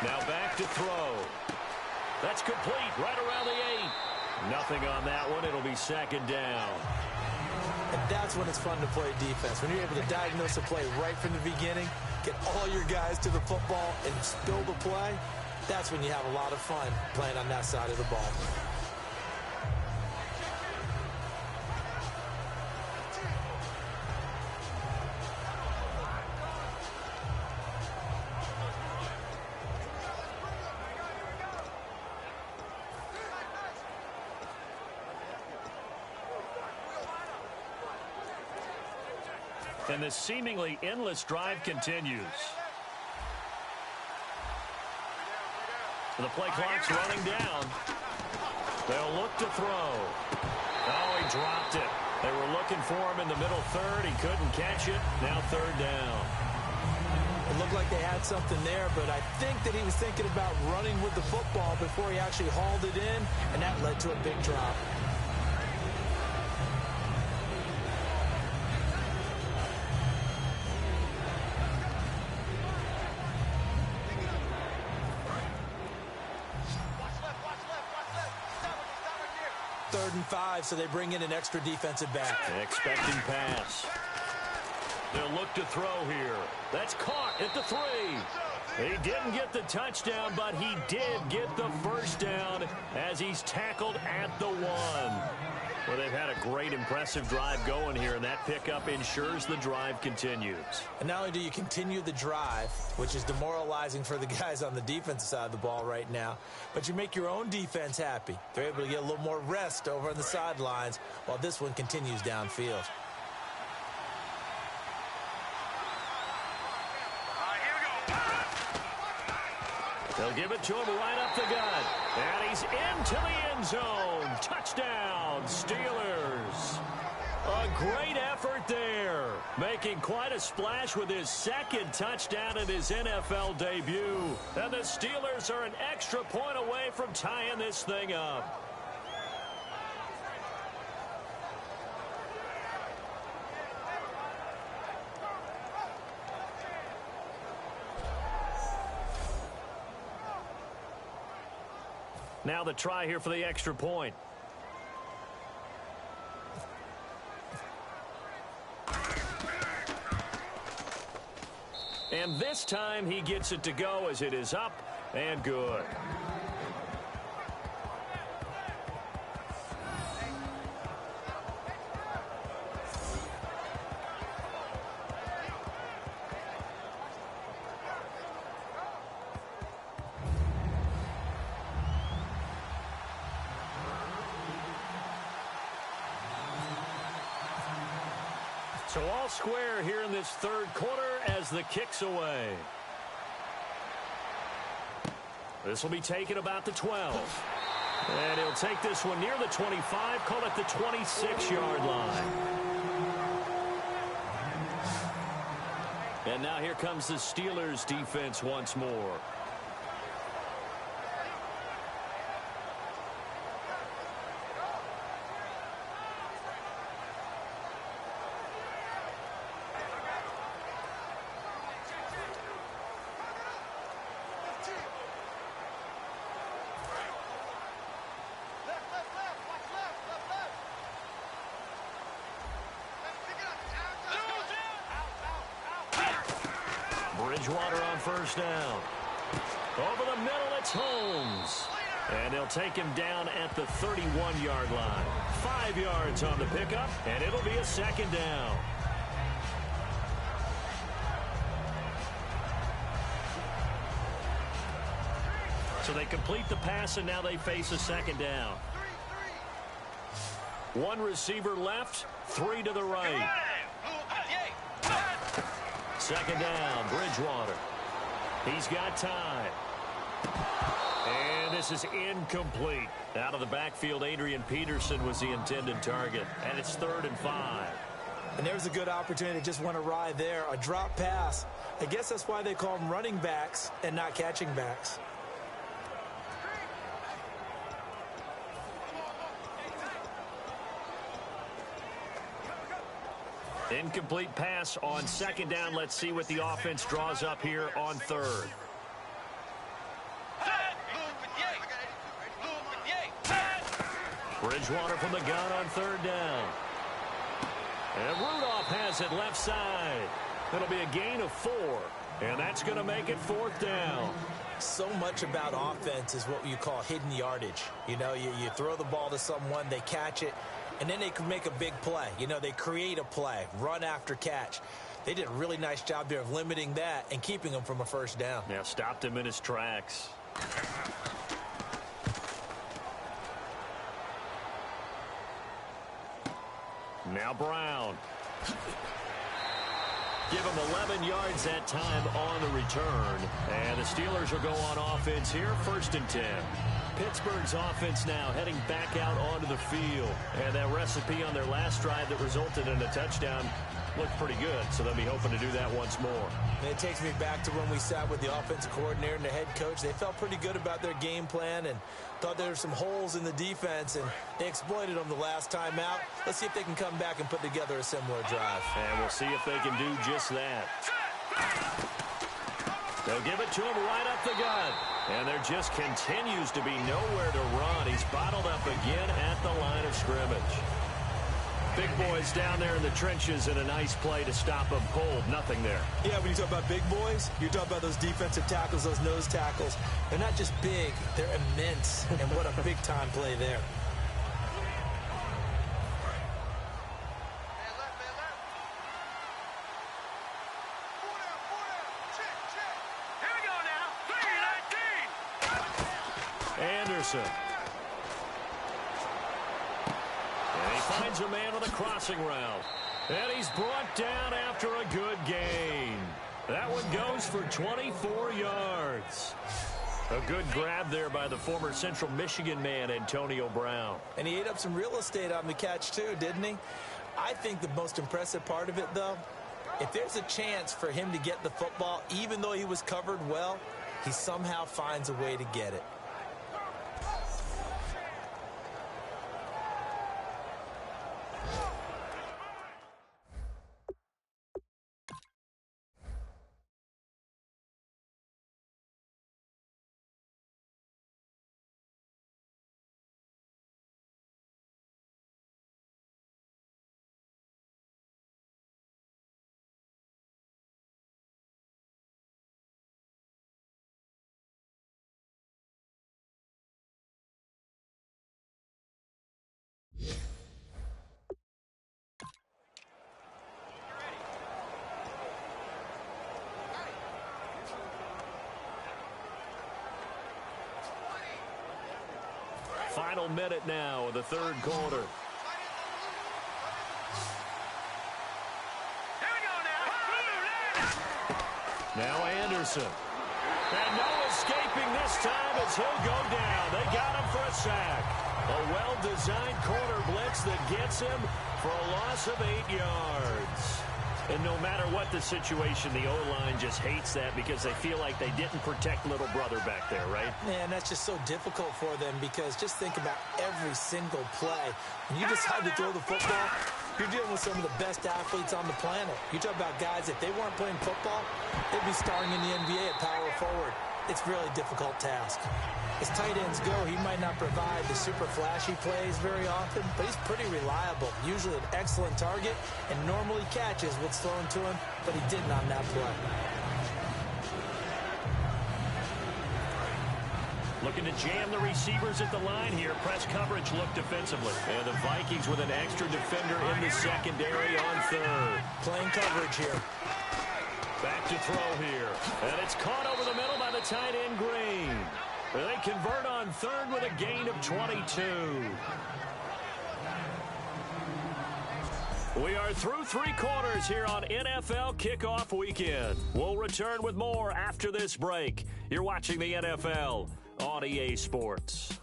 Now back to throw. That's complete right around the 8. Nothing on that one. It'll be 2nd down. And that's when it's fun to play defense. When you're able to diagnose a play right from the beginning, get all your guys to the football and spill the play, that's when you have a lot of fun playing on that side of the ball. And this seemingly endless drive continues. The play clock's running down. They'll look to throw. Oh, he dropped it. They were looking for him in the middle 3rd. He couldn't catch it. Now 3rd down. It looked like they had something there, but I think that he was thinking about running with the football before he actually hauled it in, and that led to a big drop. Third and 5, so they bring in an extra defensive back. Expecting pass. They'll look to throw here. That's caught at the 3. He didn't get the touchdown, but he did get the first down as he's tackled at the 1. Well, they've had a great, impressive drive going here, and that pickup ensures the drive continues. And not only do you continue the drive, which is demoralizing for the guys on the defensive side of the ball right now, but you make your own defense happy. They're able to get a little more rest over on the sidelines while this one continues downfield. They'll give it to him right up the gut. And he's into the end zone. Touchdown, Steelers. A great effort there. Making quite a splash with his second touchdown in his NFL debut. And the Steelers are an extra point away from tying this thing up. Now the try here for the extra point. And this time he gets it to go as it is up and good. So all square here in this third quarter as the kick's away. This will be taken about the 12. And he'll take this one near the 25, call it the 26-yard line. And now here comes the Steelers defense once more. Bridgewater on first down. Over the middle, it's Holmes. And they'll take him down at the 31-yard line. 5 yards on the pickup, and it'll be a second down. So they complete the pass, and now they face a second down. 1 receiver left, 3 to the right. Second down, Bridgewater. He's got time. And this is incomplete. Out of the backfield, Adrian Peterson was the intended target. And it's 3rd and 5. And there's a good opportunity. Just went awry there. A drop pass. I guess that's why they call them running backs and not catching backs. Incomplete pass on second down. Let's see what the offense draws up here on 3rd. Bridgewater from the gun on 3rd down. And Rudolph has it left side. It'll be a gain of 4. And that's going to make it 4th down. So much about offense is what you call hidden yardage. You know, you throw the ball to someone, they catch it, and then they can make a big play. You know, they create a play, run after catch. They did a really nice job there of limiting that and keeping him from a first down. Yeah, stopped him in his tracks. Now Brown. Give him 11 yards that time on the return. And the Steelers will go on offense here, 1st and 10. Pittsburgh's offense now heading back out onto the field. And that recipe on their last drive that resulted in a touchdown looked pretty good, so they'll be hoping to do that once more. And it takes me back to when we sat with the offensive coordinator and the head coach. They felt pretty good about their game plan and thought there were some holes in the defense, and they exploited them the last time out. Let's see if they can come back and put together a similar drive. And we'll see if they can do just that. They'll give it to him right up the gut. And there just continues to be nowhere to run. He's bottled up again at the line of scrimmage. Big boys down there in the trenches, and a nice play to stop them cold. Nothing there. Yeah, when you talk about big boys, you're talking about those defensive tackles, those nose tackles. They're not just big, they're immense. And what a big-time play there. Here we go now. 3-19. Anderson. And he finds a man with a crossing route. And he's brought down after a good gain. That one goes for 24 yards. A good grab there by the former Central Michigan man, Antonio Brown. And he ate up some real estate on the catch, too, didn't he? I think the most impressive part of it, though, if there's a chance for him to get the football, even though he was covered well, he somehow finds a way to get it. Final minute now of the third quarter. Here we go now. Now Anderson. And no escaping this time as he'll go down. They got him for a sack. A well-designed corner blitz that gets him for a loss of 8 yards. And no matter what the situation, the O-line just hates that because they feel like they didn't protect little brother back there, right? Man, that's just so difficult for them because just think about every single play. When you decide to throw the football, you're dealing with some of the best athletes on the planet. You talk about guys, if they weren't playing football, they'd be starring in the NBA at power forward. It's a really difficult task. As tight ends go, he might not provide the super flashy plays very often, but he's pretty reliable. Usually an excellent target and normally catches what's thrown to him, but he didn't on that play. Looking to jam the receivers at the line here. Press coverage look defensively. And the Vikings with an extra defender in the secondary on third. Playing coverage here. Back to throw here. And it's caught over the middle by the tight end Green. They convert on third with a gain of 22. We are through three quarters here on NFL Kickoff Weekend. We'll return with more after this break. You're watching the NFL on EA Sports.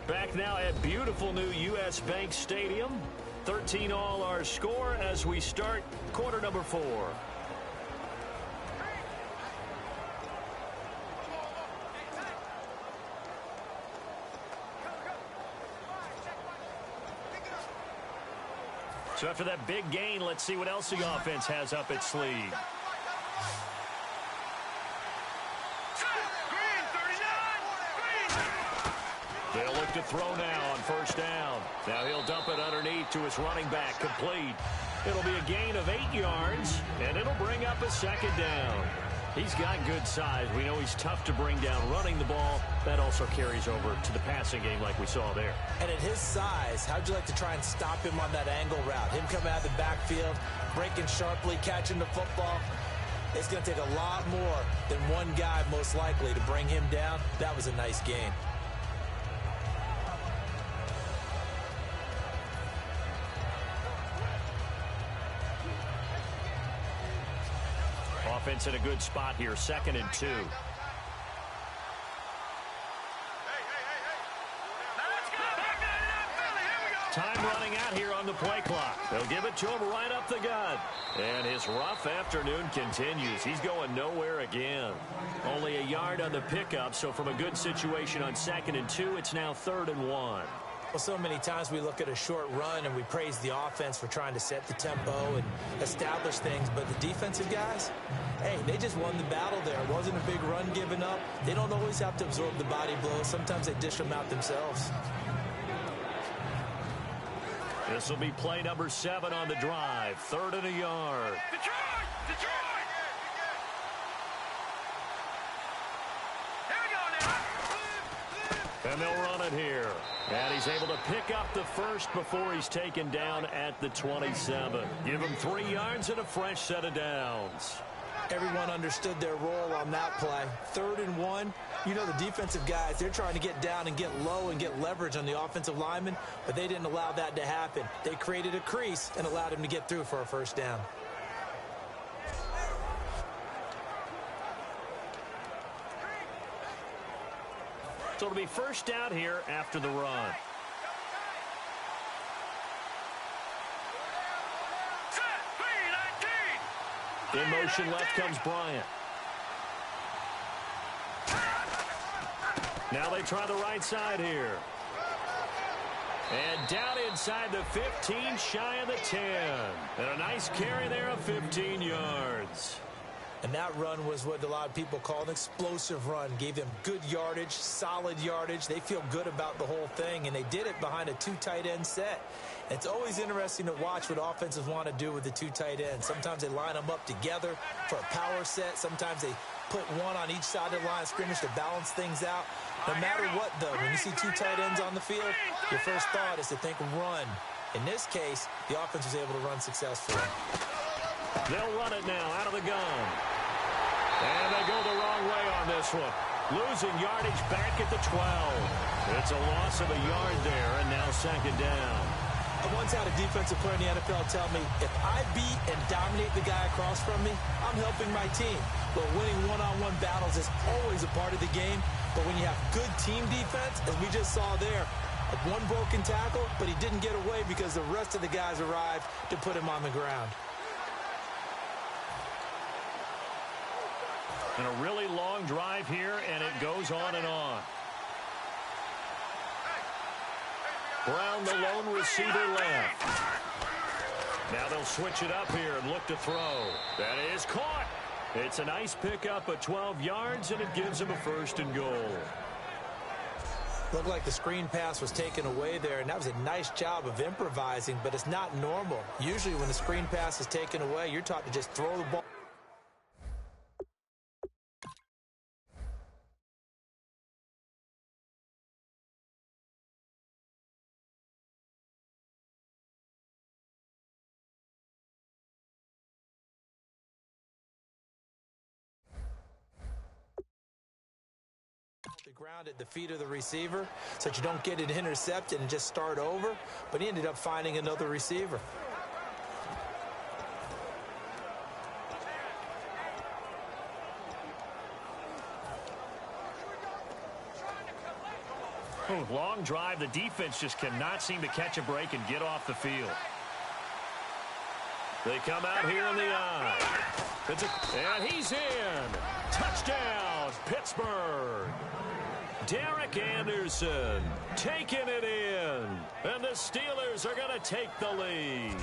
Back now at beautiful new U.S. Bank Stadium. 13 all our score as we start quarter number 4. So after that big gain, let's see what else the offense has up its sleeve. They'll look to throw now on first down. Now he'll dump it underneath to his running back, complete. It'll be a gain of 8 yards, and it'll bring up a second down. He's got good size. We know he's tough to bring down running the ball. That also carries over to the passing game like we saw there. And at his size, how'd you like to try and stop him on that angle route? Him coming out of the backfield, breaking sharply, catching the football. It's going to take a lot more than one guy, most likely, to bring him down. That was a nice gain. Offense in a good spot here, 2nd and 2. Time running out here on the play clock. They'll give it to him right up the gut. And his rough afternoon continues. He's going nowhere again. Only a yard on the pickup, so from a good situation on 2nd and 2, it's now 3rd and 1. Well, so many times we look at a short run and we praise the offense for trying to set the tempo and establish things, but the defensive guys, hey, they just won the battle there. It wasn't a big run given up. They don't always have to absorb the body blows. Sometimes they dish them out themselves. This will be play number 7 on the drive. 3rd and a yard. Detroit! Detroit! Here we go now. And they'll run it here. And he's able to pick up the first before he's taken down at the 27. Give him 3 yards and a fresh set of downs. Everyone understood their role on that play. 3rd and 1. You know, the defensive guys, they're trying to get down and get low and get leverage on the offensive lineman, but they didn't allow that to happen. They created a crease and allowed him to get through for a first down. So it'll be first down here after the run. In motion left comes Bryant. Now they try the right side here. And down inside the 15, shy of the 10. And a nice carry there of 15 yards. And that run was what a lot of people call an explosive run. Gave them good yardage, solid yardage. They feel good about the whole thing, and they did it behind a 2 tight end set. It's always interesting to watch what offenses want to do with the 2 tight ends. Sometimes they line them up together for a power set. Sometimes they put one on each side of the line of scrimmage to balance things out. No matter what, though, when you see 2 tight ends on the field, your first thought is to think run. In this case, the offense was able to run successfully. They'll run it now out of the gun. And they go the wrong way on this one. Losing yardage back at the 12. It's a loss of a yard there, and now 2nd down. I once had a defensive player in the NFL tell me, if I beat and dominate the guy across from me, I'm helping my team. But winning one-on-one battles is always a part of the game. But when you have good team defense, as we just saw there, one broken tackle, but he didn't get away because the rest of the guys arrived to put him on the ground. And a really long drive here, and it goes on and on. Brown, the lone receiver left. Now they'll switch it up here and look to throw. That is caught. It's a nice pickup of 12 yards, and it gives him a 1st and goal. Looked like the screen pass was taken away there, and that was a nice job of improvising, but it's not normal. Usually when the screen pass is taken away, you're taught to just throw the ball. The ground at the feet of the receiver so that you don't get it intercepted and just start over, but he ended up finding another receiver. Long drive. The defense just cannot seem to catch a break and get off the field. They come out here in the eye. And he's in. Touchdown, Pittsburgh. Derek Anderson taking it in. And the Steelers are going to take the lead.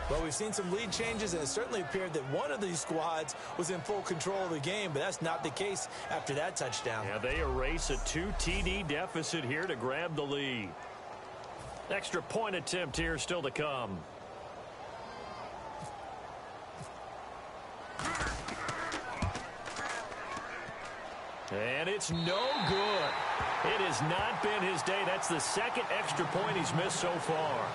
Well, we've seen some lead changes, and it certainly appeared that one of these squads was in full control of the game, but that's not the case after that touchdown. Yeah, they erase a 2 TD deficit here to grab the lead. Extra point attempt here still to come. And it's no good. It has not been his day. That's the 2nd extra point he's missed so far.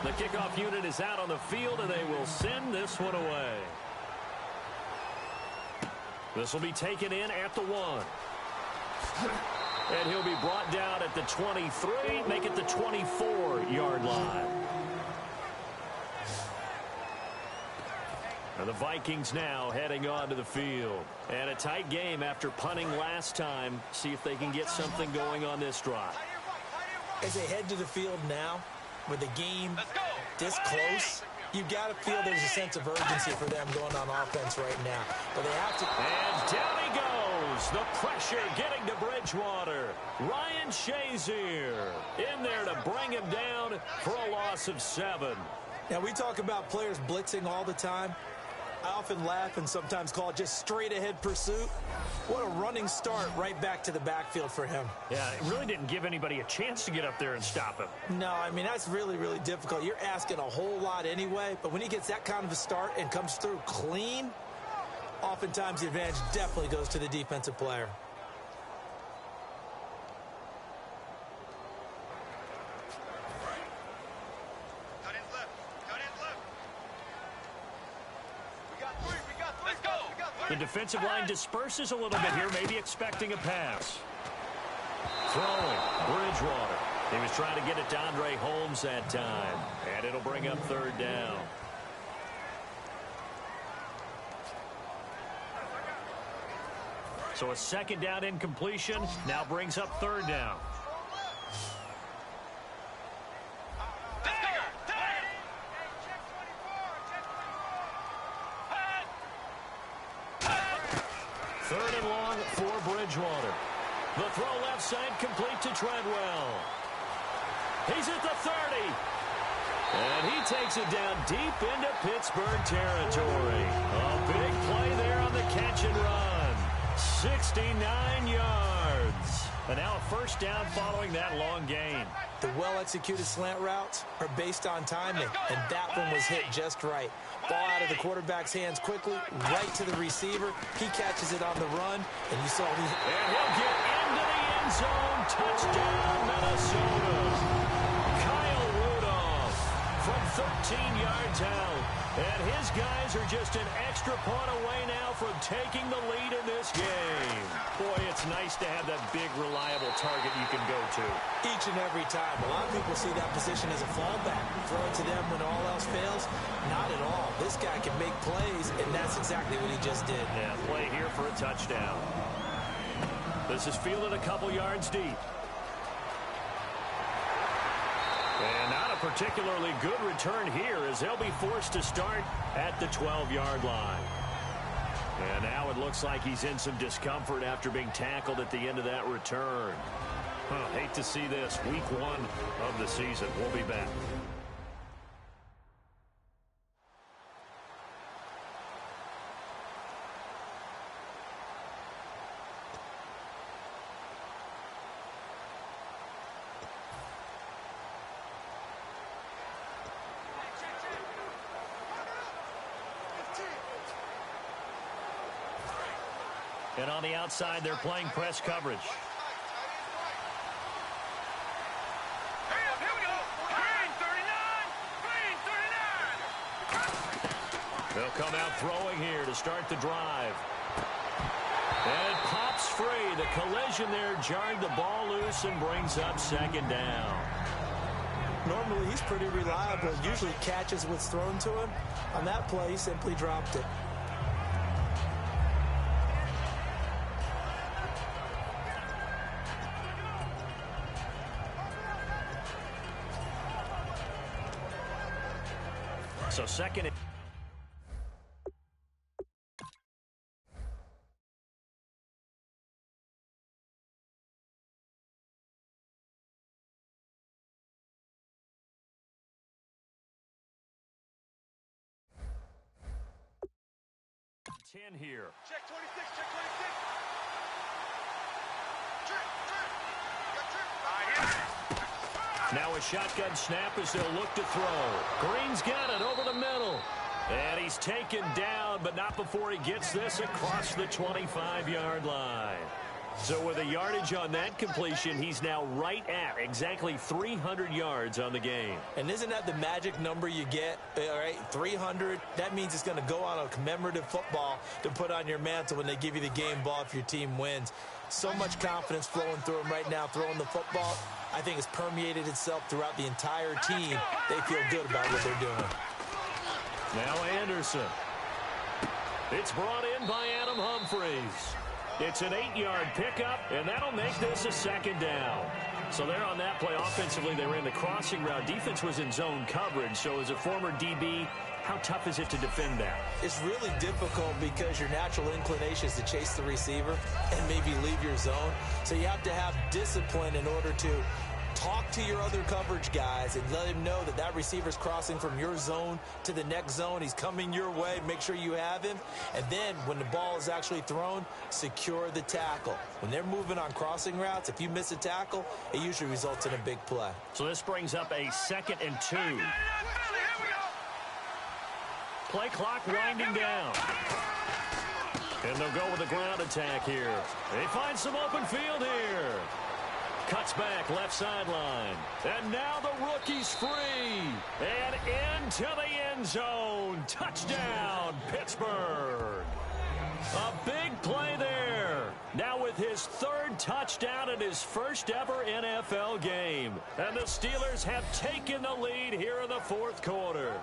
The kickoff unit is out on the field, and they will send this one away. This will be taken in at the 1. And he'll be brought down at the 23, make it the 24-yard line. And the Vikings now heading onto the field. And a tight game after punting last time. See if they can get something going on this drive. As they head to the field now, with the game this close, You've got to feel there's a sense of urgency for them going on offense right now. But they have to. And down he goes. The pressure getting to Bridgewater. Ryan Shazier in there to bring him down for a loss of 7. Now, we talk about players blitzing all the time. I often laugh and sometimes call it just straight-ahead pursuit. What a running start right back to the backfield for him. Yeah, it really didn't give anybody a chance to get up there and stop him. No, I mean, that's really, really difficult. You're asking a whole lot anyway, but when he gets that kind of a start and comes through clean, oftentimes the advantage definitely goes to the defensive player. The defensive line disperses a little bit here, maybe expecting a pass. Throwing, Bridgewater. He was trying to get it to Andre Holmes that time, and it'll bring up 3rd down. So a 2nd down incompletion now brings up 3rd down. Third and long for Bridgewater. The throw left side complete to Treadwell. He's at the 30. And he takes it down deep into Pittsburgh territory. A big play there on the catch and run. 69 yards. And now a 1st down following that long gain. The well-executed slant routes are based on timing, and that one was hit just right. Ball out of the quarterback's hands quickly, right to the receiver. He catches it on the run, and you saw he... And he'll get into the end zone. Touchdown, Minnesota. Kyle Rudolph from 13 yards out. And his guys are just an extra point away now from taking the lead in this game. Boy, it's nice to have that big, reliable target you can go to. Each and every time. A lot of people see that position as a fallback. Throw it to them when all else fails. Not at all. This guy can make plays, and that's exactly what he just did. Yeah, play here for a touchdown. This is fielded a couple yards deep. And not a particularly good return here as they'll be forced to start at the 12-yard line. And now it looks like he's in some discomfort after being tackled at the end of that return. Hate to see this. Week 1 of the season. We'll be back. And on the outside, they're playing press coverage. Here we go. Green 39. They'll come out throwing here to start the drive. And it pops free. The collision there jarred the ball loose and brings up 2nd down. Normally, he's pretty reliable. Usually catches what's thrown to him. On that play, he simply dropped it. So 2nd. Here. Check 26, check 26. Now a shotgun snap as they'll look to throw. Green's got it over the middle. And he's taken down, but not before he gets this across the 25-yard line. So with a yardage on that completion, he's now right at exactly 300 yards on the game. And isn't that the magic number you get, all right, 300? That means it's going to go on a commemorative football to put on your mantle when they give you the game ball if your team wins. So much confidence flowing through him right now, throwing the football. I think it's permeated itself throughout the entire team. They feel good about what they're doing. Now Anderson. It's brought in by Adam Humphries. It's an 8-yard pickup, and that'll make this a 2nd down. So there on that play, offensively, they ran the crossing route. Defense was in zone coverage. So as a former DB, how tough is it to defend that? It's really difficult because your natural inclination is to chase the receiver and maybe leave your zone. So you have to have discipline in order to talk to your other coverage guys and let him know that that receiver's crossing from your zone to the next zone. He's coming your way. Make sure you have him. And then when the ball is actually thrown, secure the tackle. When they're moving on crossing routes, if you miss a tackle, it usually results in a big play. So this brings up a 2nd and 2. Play clock winding down. And they'll go with a ground attack here. They find some open field here. Cuts back, left sideline. And now the rookie's free. And into the end zone. Touchdown, Pittsburgh. A big play there. Now with his 3rd touchdown in his first ever NFL game. And the Steelers have taken the lead here in the 4th quarter.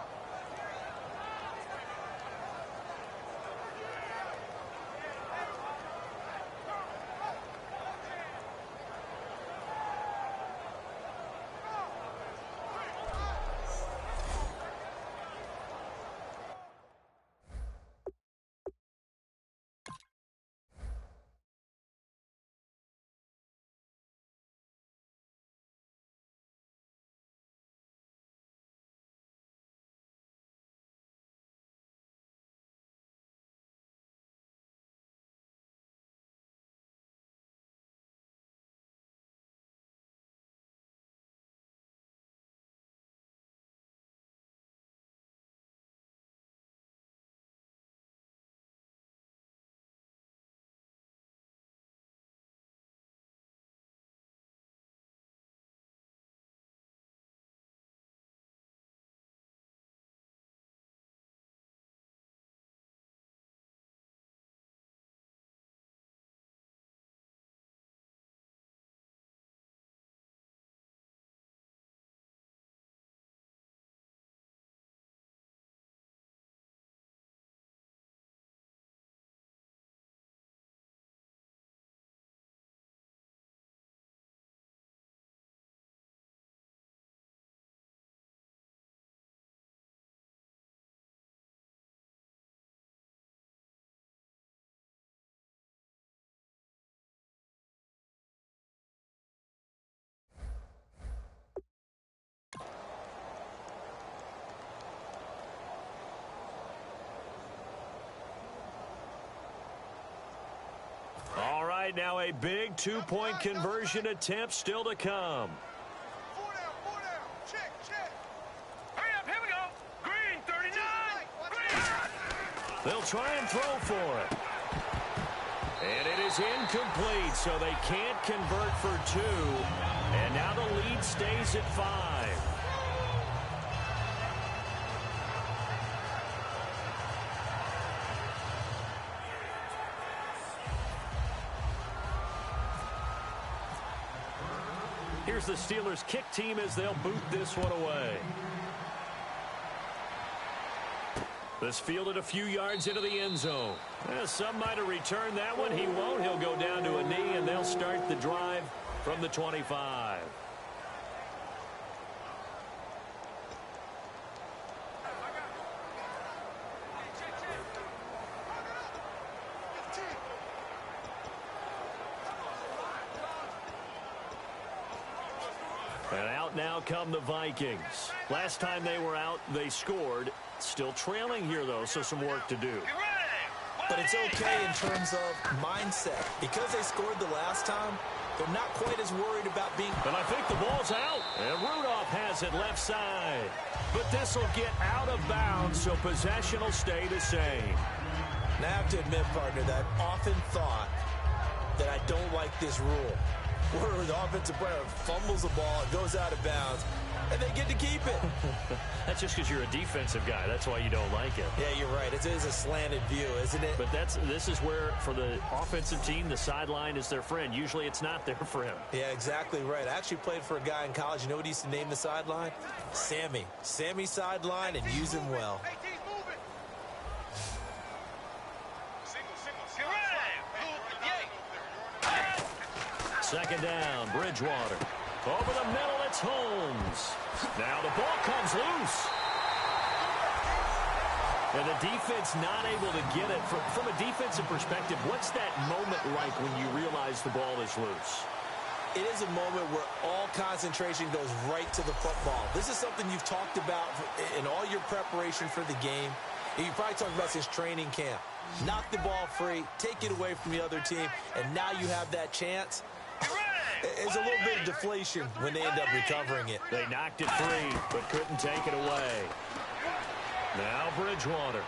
All right, now a big 2-point conversion attempt still to come. 4 down. Check. Hurry up, here we go. Green, 39. Green. They'll try and throw for it. And it is incomplete, so they can't convert for 2. And now the lead stays at 5. Here's the Steelers kick team as they'll boot this one away. This fielded a few yards into the end zone. Some might have returned that one. He won't. He'll go down to a knee, and they'll start the drive from the 25. And out now come the Vikings. Last time they were out, they scored. Still trailing here, though, so some work to do. But it's okay in terms of mindset. Because they scored the last time, they're not quite as worried about being... But I think the ball's out. And Rudolph has it left side. But this will get out of bounds, so possession will stay the same. And I have to admit, partner, that I've often thought that I don't like this rule. Where the offensive player fumbles the ball, it goes out of bounds, and they get to keep it. That's just because you're a defensive guy. That's why you don't like it. Yeah, you're right. It is a slanted view, isn't it? But this is where, for the offensive team, the sideline is their friend. Usually it's not their friend. Yeah, exactly right. I actually played for a guy in college. You know what he used to name the sideline? Sammy. Sammy sideline, and use him well. Second down, Bridgewater. Over the middle, it's Holmes. Now the ball comes loose. And the defense not able to get it. From a defensive perspective, what's that moment like when you realize the ball is loose? It is a moment where all concentration goes right to the football. This is something you've talked about in all your preparation for the game. And you probably talked about since training camp. Knock the ball free, take it away from the other team, and now you have that chance. It's a little bit of deflation when they end up recovering it. They knocked it free, but couldn't take it away. Now Bridgewater.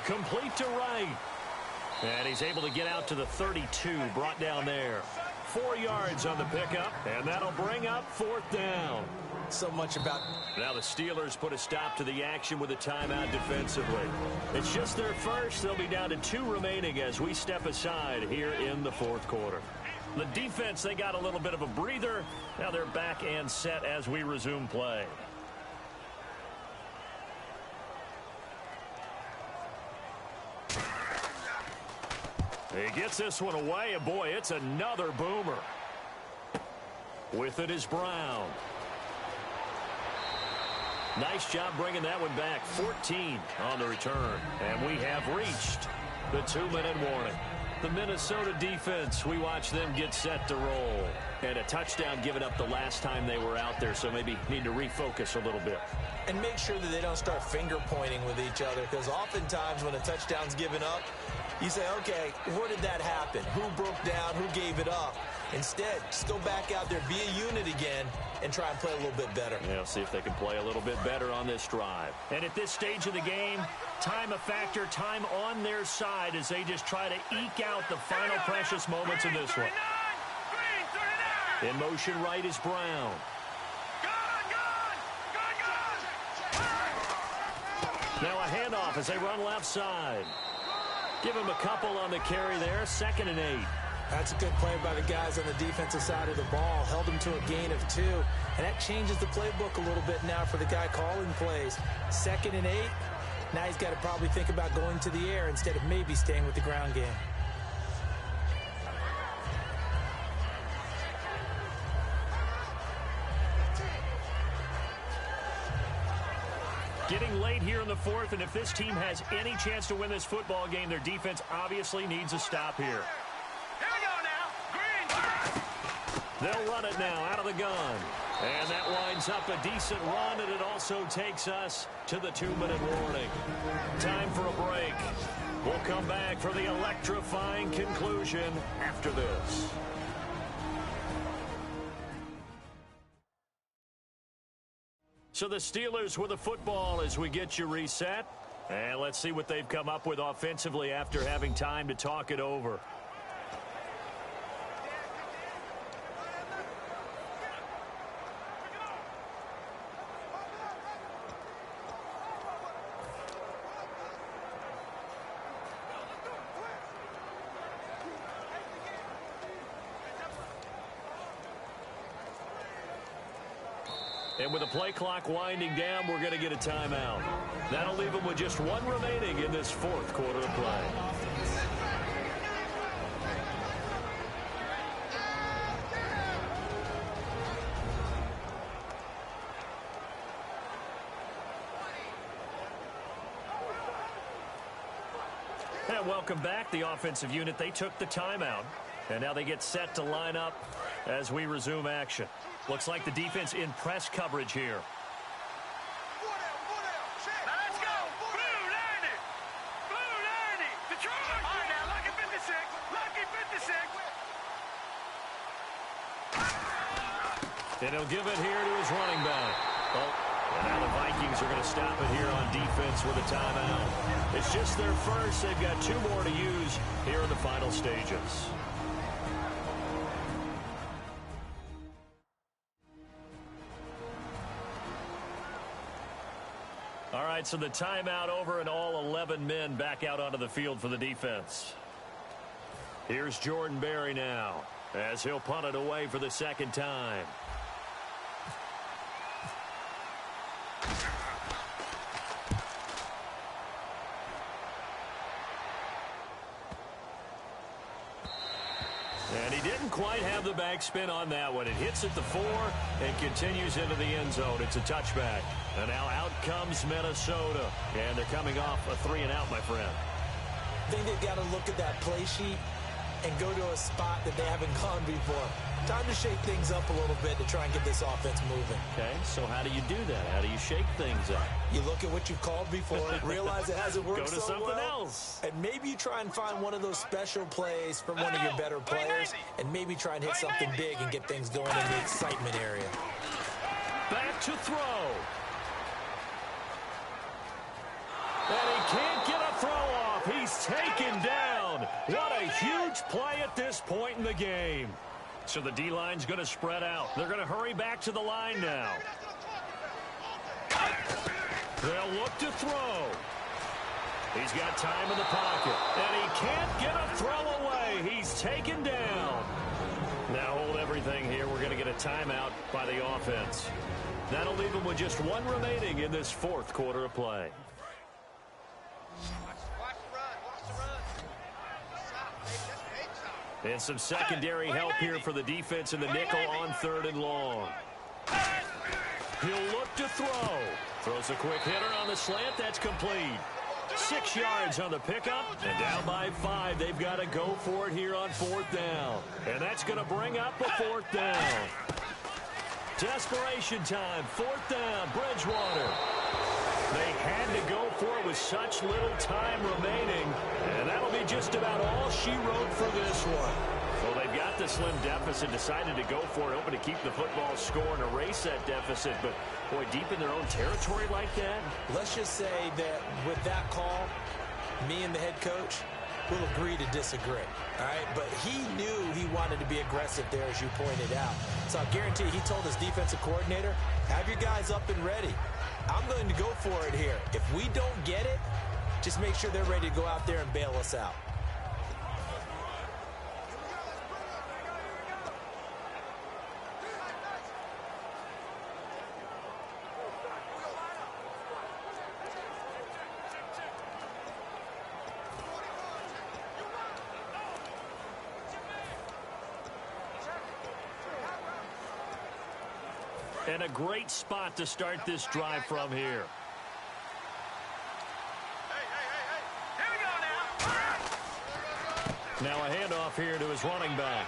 Complete to Wright. And he's able to get out to the 32, brought down there. 4 yards on the pickup, and that'll bring up 4th down. So much about... Now the Steelers put a stop to the action with a timeout defensively. It's just their first. They'll be down to 2 remaining as we step aside here in the 4th quarter. The defense, they got a little bit of a breather. Now they're back and set as we resume play. He gets this one away, and boy, it's another boomer. With it is Brown. Nice job bringing that one back. 14 on the return. And we have reached the 2-minute warning. The Minnesota defense, we watch them get set to roll. And a touchdown given up the last time they were out there, so maybe need to refocus a little bit. And make sure that they don't start finger pointing with each other, because oftentimes when a touchdown's given up, you say, okay, where did that happen? Who broke down? Who gave it up? Instead, just go back out there, be a unit again, and try and play a little bit better. Yeah, see if they can play a little bit better on this drive. And at this stage of the game, time a factor, time on their side as they just try to eke out the final precious moments in this one. In motion right is Brown. Now a handoff as they run left side. Give him a couple on the carry there. 2nd and 8. That's a good play by the guys on the defensive side of the ball. Held him to a gain of 2. And that changes the playbook a little bit now for the guy calling plays. 2nd and 8. Now he's got to probably think about going to the air instead of maybe staying with the ground game. Getting late here in the 4th, and if this team has any chance to win this football game, their defense obviously needs a stop here. Here we go now. Green. They'll run it now out of the gun. And that winds up a decent run, and it also takes us to the 2-minute warning. Time for a break. We'll come back for the electrifying conclusion after this. So the Steelers with the football as we get you reset. And let's see what they've come up with offensively after having time to talk it over. And with the play clock winding down, we're going to get a timeout. That'll leave them with just 1 remaining in this 4th quarter of play. And welcome back. The offensive unit, they took the timeout. And now they get set to line up as we resume action. Looks like the defense in press coverage here. Let's go. Blue 90. Blue 90. Detroit. All right, now, Lucky 56. Lucky 56. And he'll give it here to his running back. Oh, and now the Vikings are going to stop it here on defense with a timeout. It's just their first. They've got 2 more to use here in the final stages. All right, so the timeout over and all 11 men back out onto the field for the defense. Here's Jordan Berry now as he'll punt it away for the 2nd time. And he didn't quite have the backspin on that one. It hits at the 4 and continues into the end zone. It's a touchback. And now out comes Minnesota. And they're coming off a 3-and-out, my friend. I think they've got to look at that play sheet and go to a spot that they haven't gone before. Time to shake things up a little bit to try and get this offense moving. Okay, so how do you do that? How do you shake things up? You look at what you've called before, realize it hasn't worked so well. Go to something else. And maybe you try and find one of those special plays from one of your better players, and maybe try and hit something big and get things going in the excitement area. Back to throw. And he can't get a throw off. He's taken down. What a huge play at this point in the game. So the D-line's going to spread out. They're going to hurry back to the line now. They'll look to throw. He's got time in the pocket. And he can't get a throw away. He's taken down. Now hold everything here. We're going to get a timeout by the offense. That'll leave them with just one remaining in this fourth quarter of play. And some secondary help here for the defense in the nickel on 3rd and long. He'll look to throw. Throws a quick hitter on the slant. That's complete. 6 yards on the pickup. And down by 5. They've got to go for it here on 4th down. And that's going to bring up a 4th down. Desperation time. 4th down. Bridgewater. They had to go for it with such little time remaining. And that'll be just about all she wrote for this one. Well, they've got the slim deficit, decided to go for it, hoping to keep the football score and erase that deficit. But, boy, deep in their own territory like that. Let's just say that with that call, me and the head coach will agree to disagree. All right? But he knew he wanted to be aggressive there, as you pointed out. So I guarantee he told his defensive coordinator, have your guys up and ready. I'm going to go for it here. If we don't get it, just make sure they're ready to go out there and bail us out. And a great spot to start this drive from here. Now a handoff here to his running back.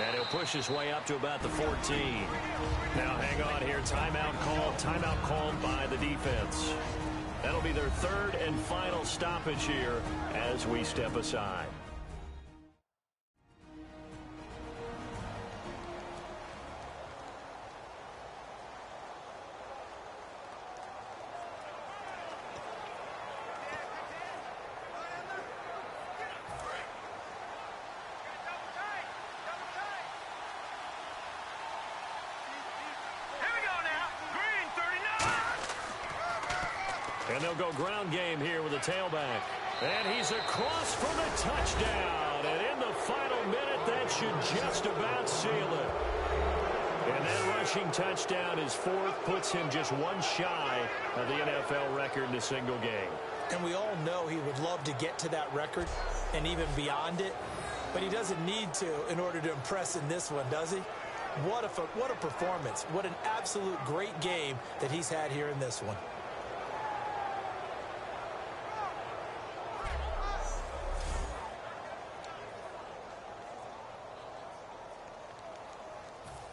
And he'll push his way up to about the 14. Now hang on here. Timeout called by the defense. That'll be their 3rd and final stoppage here as we step aside. And they'll go ground game here with a tailback. And he's across for the touchdown. And in the final minute, that should just about seal it. And that rushing touchdown, his 4th, puts him just one shy of the NFL record in a single game. And we all know he would love to get to that record and even beyond it. But he doesn't need to in order to impress in this one, does he? What a performance. What an absolute great game that he's had here in this one.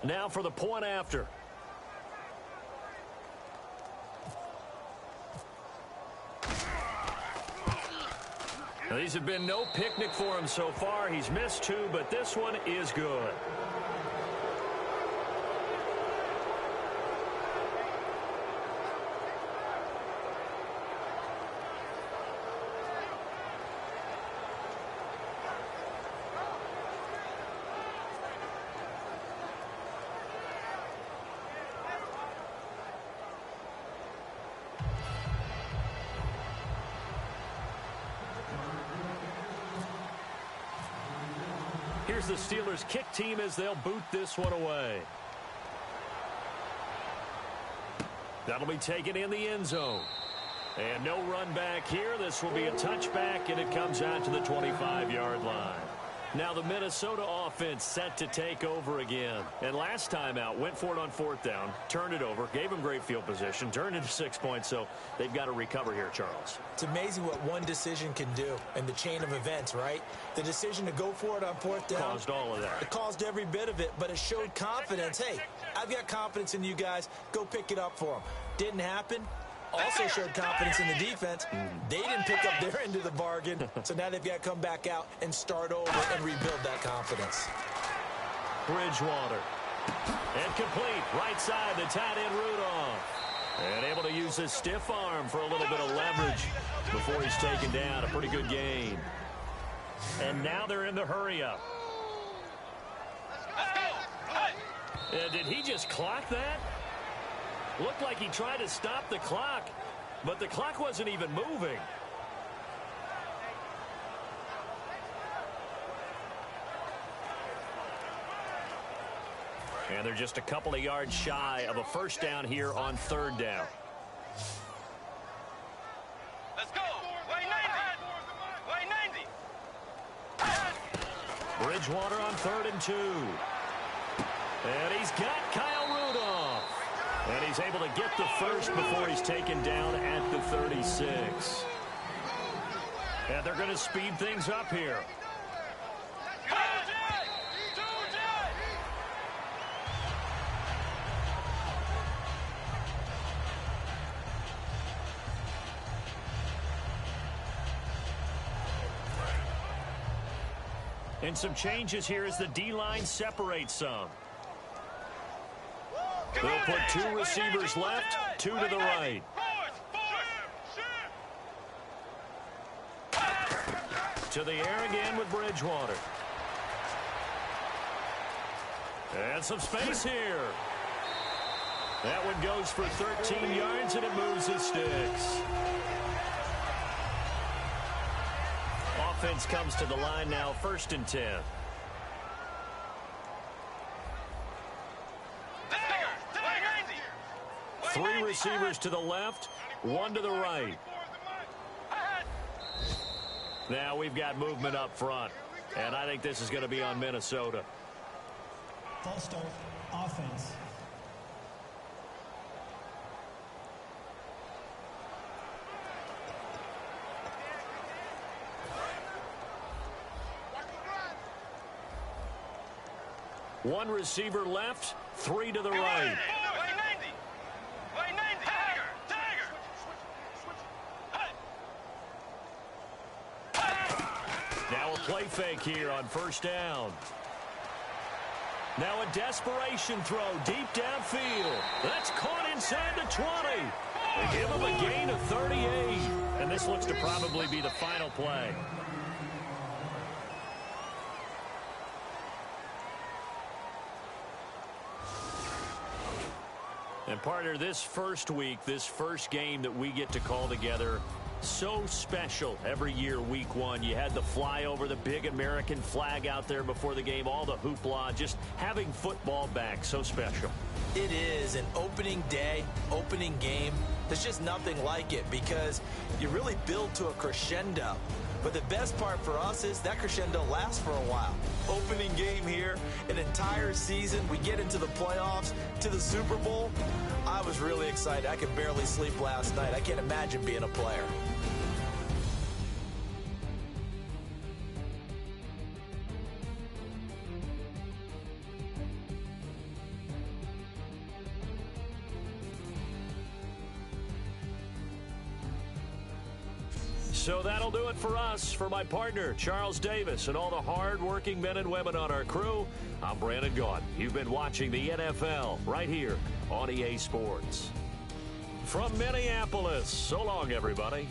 Now for the point after. Now, these have been no picnic for him so far. He's missed 2, but this one is good. Here's the Steelers kick team as they'll boot this one away. That'll be taken in the end zone. And no run back here. This will be a touchback, and it comes out to the 25-yard line. Now the Minnesota offense set to take over again. And last time out, went for it on 4th down, turned it over, gave them great field position, turned into 6 points, so they've got to recover here, Charles. It's amazing what one decision can do in the chain of events, right? The decision to go for it on 4th down. Caused all of that. It caused every bit of it, but it showed confidence. Hey, I've got confidence in you guys. Go pick it up for them. Didn't happen. Also showed confidence in the defense. They didn't pick up their end of the bargain, so now they've got to come back out and start over and rebuild that confidence. Bridgewater. And complete. Right side, the tight end Rudolph. And able to use his stiff arm for a little bit of leverage before he's taken down. A pretty good gain. And now they're in the hurry-up. Did he just clock that? Looked like he tried to stop the clock, but the clock wasn't even moving. And they're just a couple of yards shy of a first down here on 3rd down. Let's go. Way 90. Bridgewater on 3rd and 2. And he's got Kyle Rudolph. And he's able to get the first before he's taken down at the 36. And they're going to speed things up here. And some changes here as the D-line separates some. They'll put 2 receivers left, 2 to the right. To the air again with Bridgewater. And some space here. That one goes for 13 yards, and it moves his sticks. Offense comes to the line now, 1st and 10. Three receivers to the left, 1 to the right. Now we've got movement up front, and I think this is going to be on Minnesota. False start, offense. One receiver left, 3 to the right. Now a play fake here on 1st down. Now a desperation throw deep downfield. That's caught inside the 20. They give him a gain of 38. And this looks to probably be the final play. And partner, this first week, this first game that we get to call together, so special every year, week 1. You had the flyover, the big American flag out there before the game, all the hoopla, just having football back, so special. It is an opening day, opening game. There's just nothing like it because you really build to a crescendo. But the best part for us is that crescendo lasts for a while. Opening game here, an entire season. We get into the playoffs, to the Super Bowl. I was really excited. I could barely sleep last night. I can't imagine being a player. So that'll do it for us. For my partner, Charles Davis, and all the hard-working men and women on our crew, I'm Brandon Gaudin. You've been watching the NFL right here on EA Sports. From Minneapolis, so long, everybody.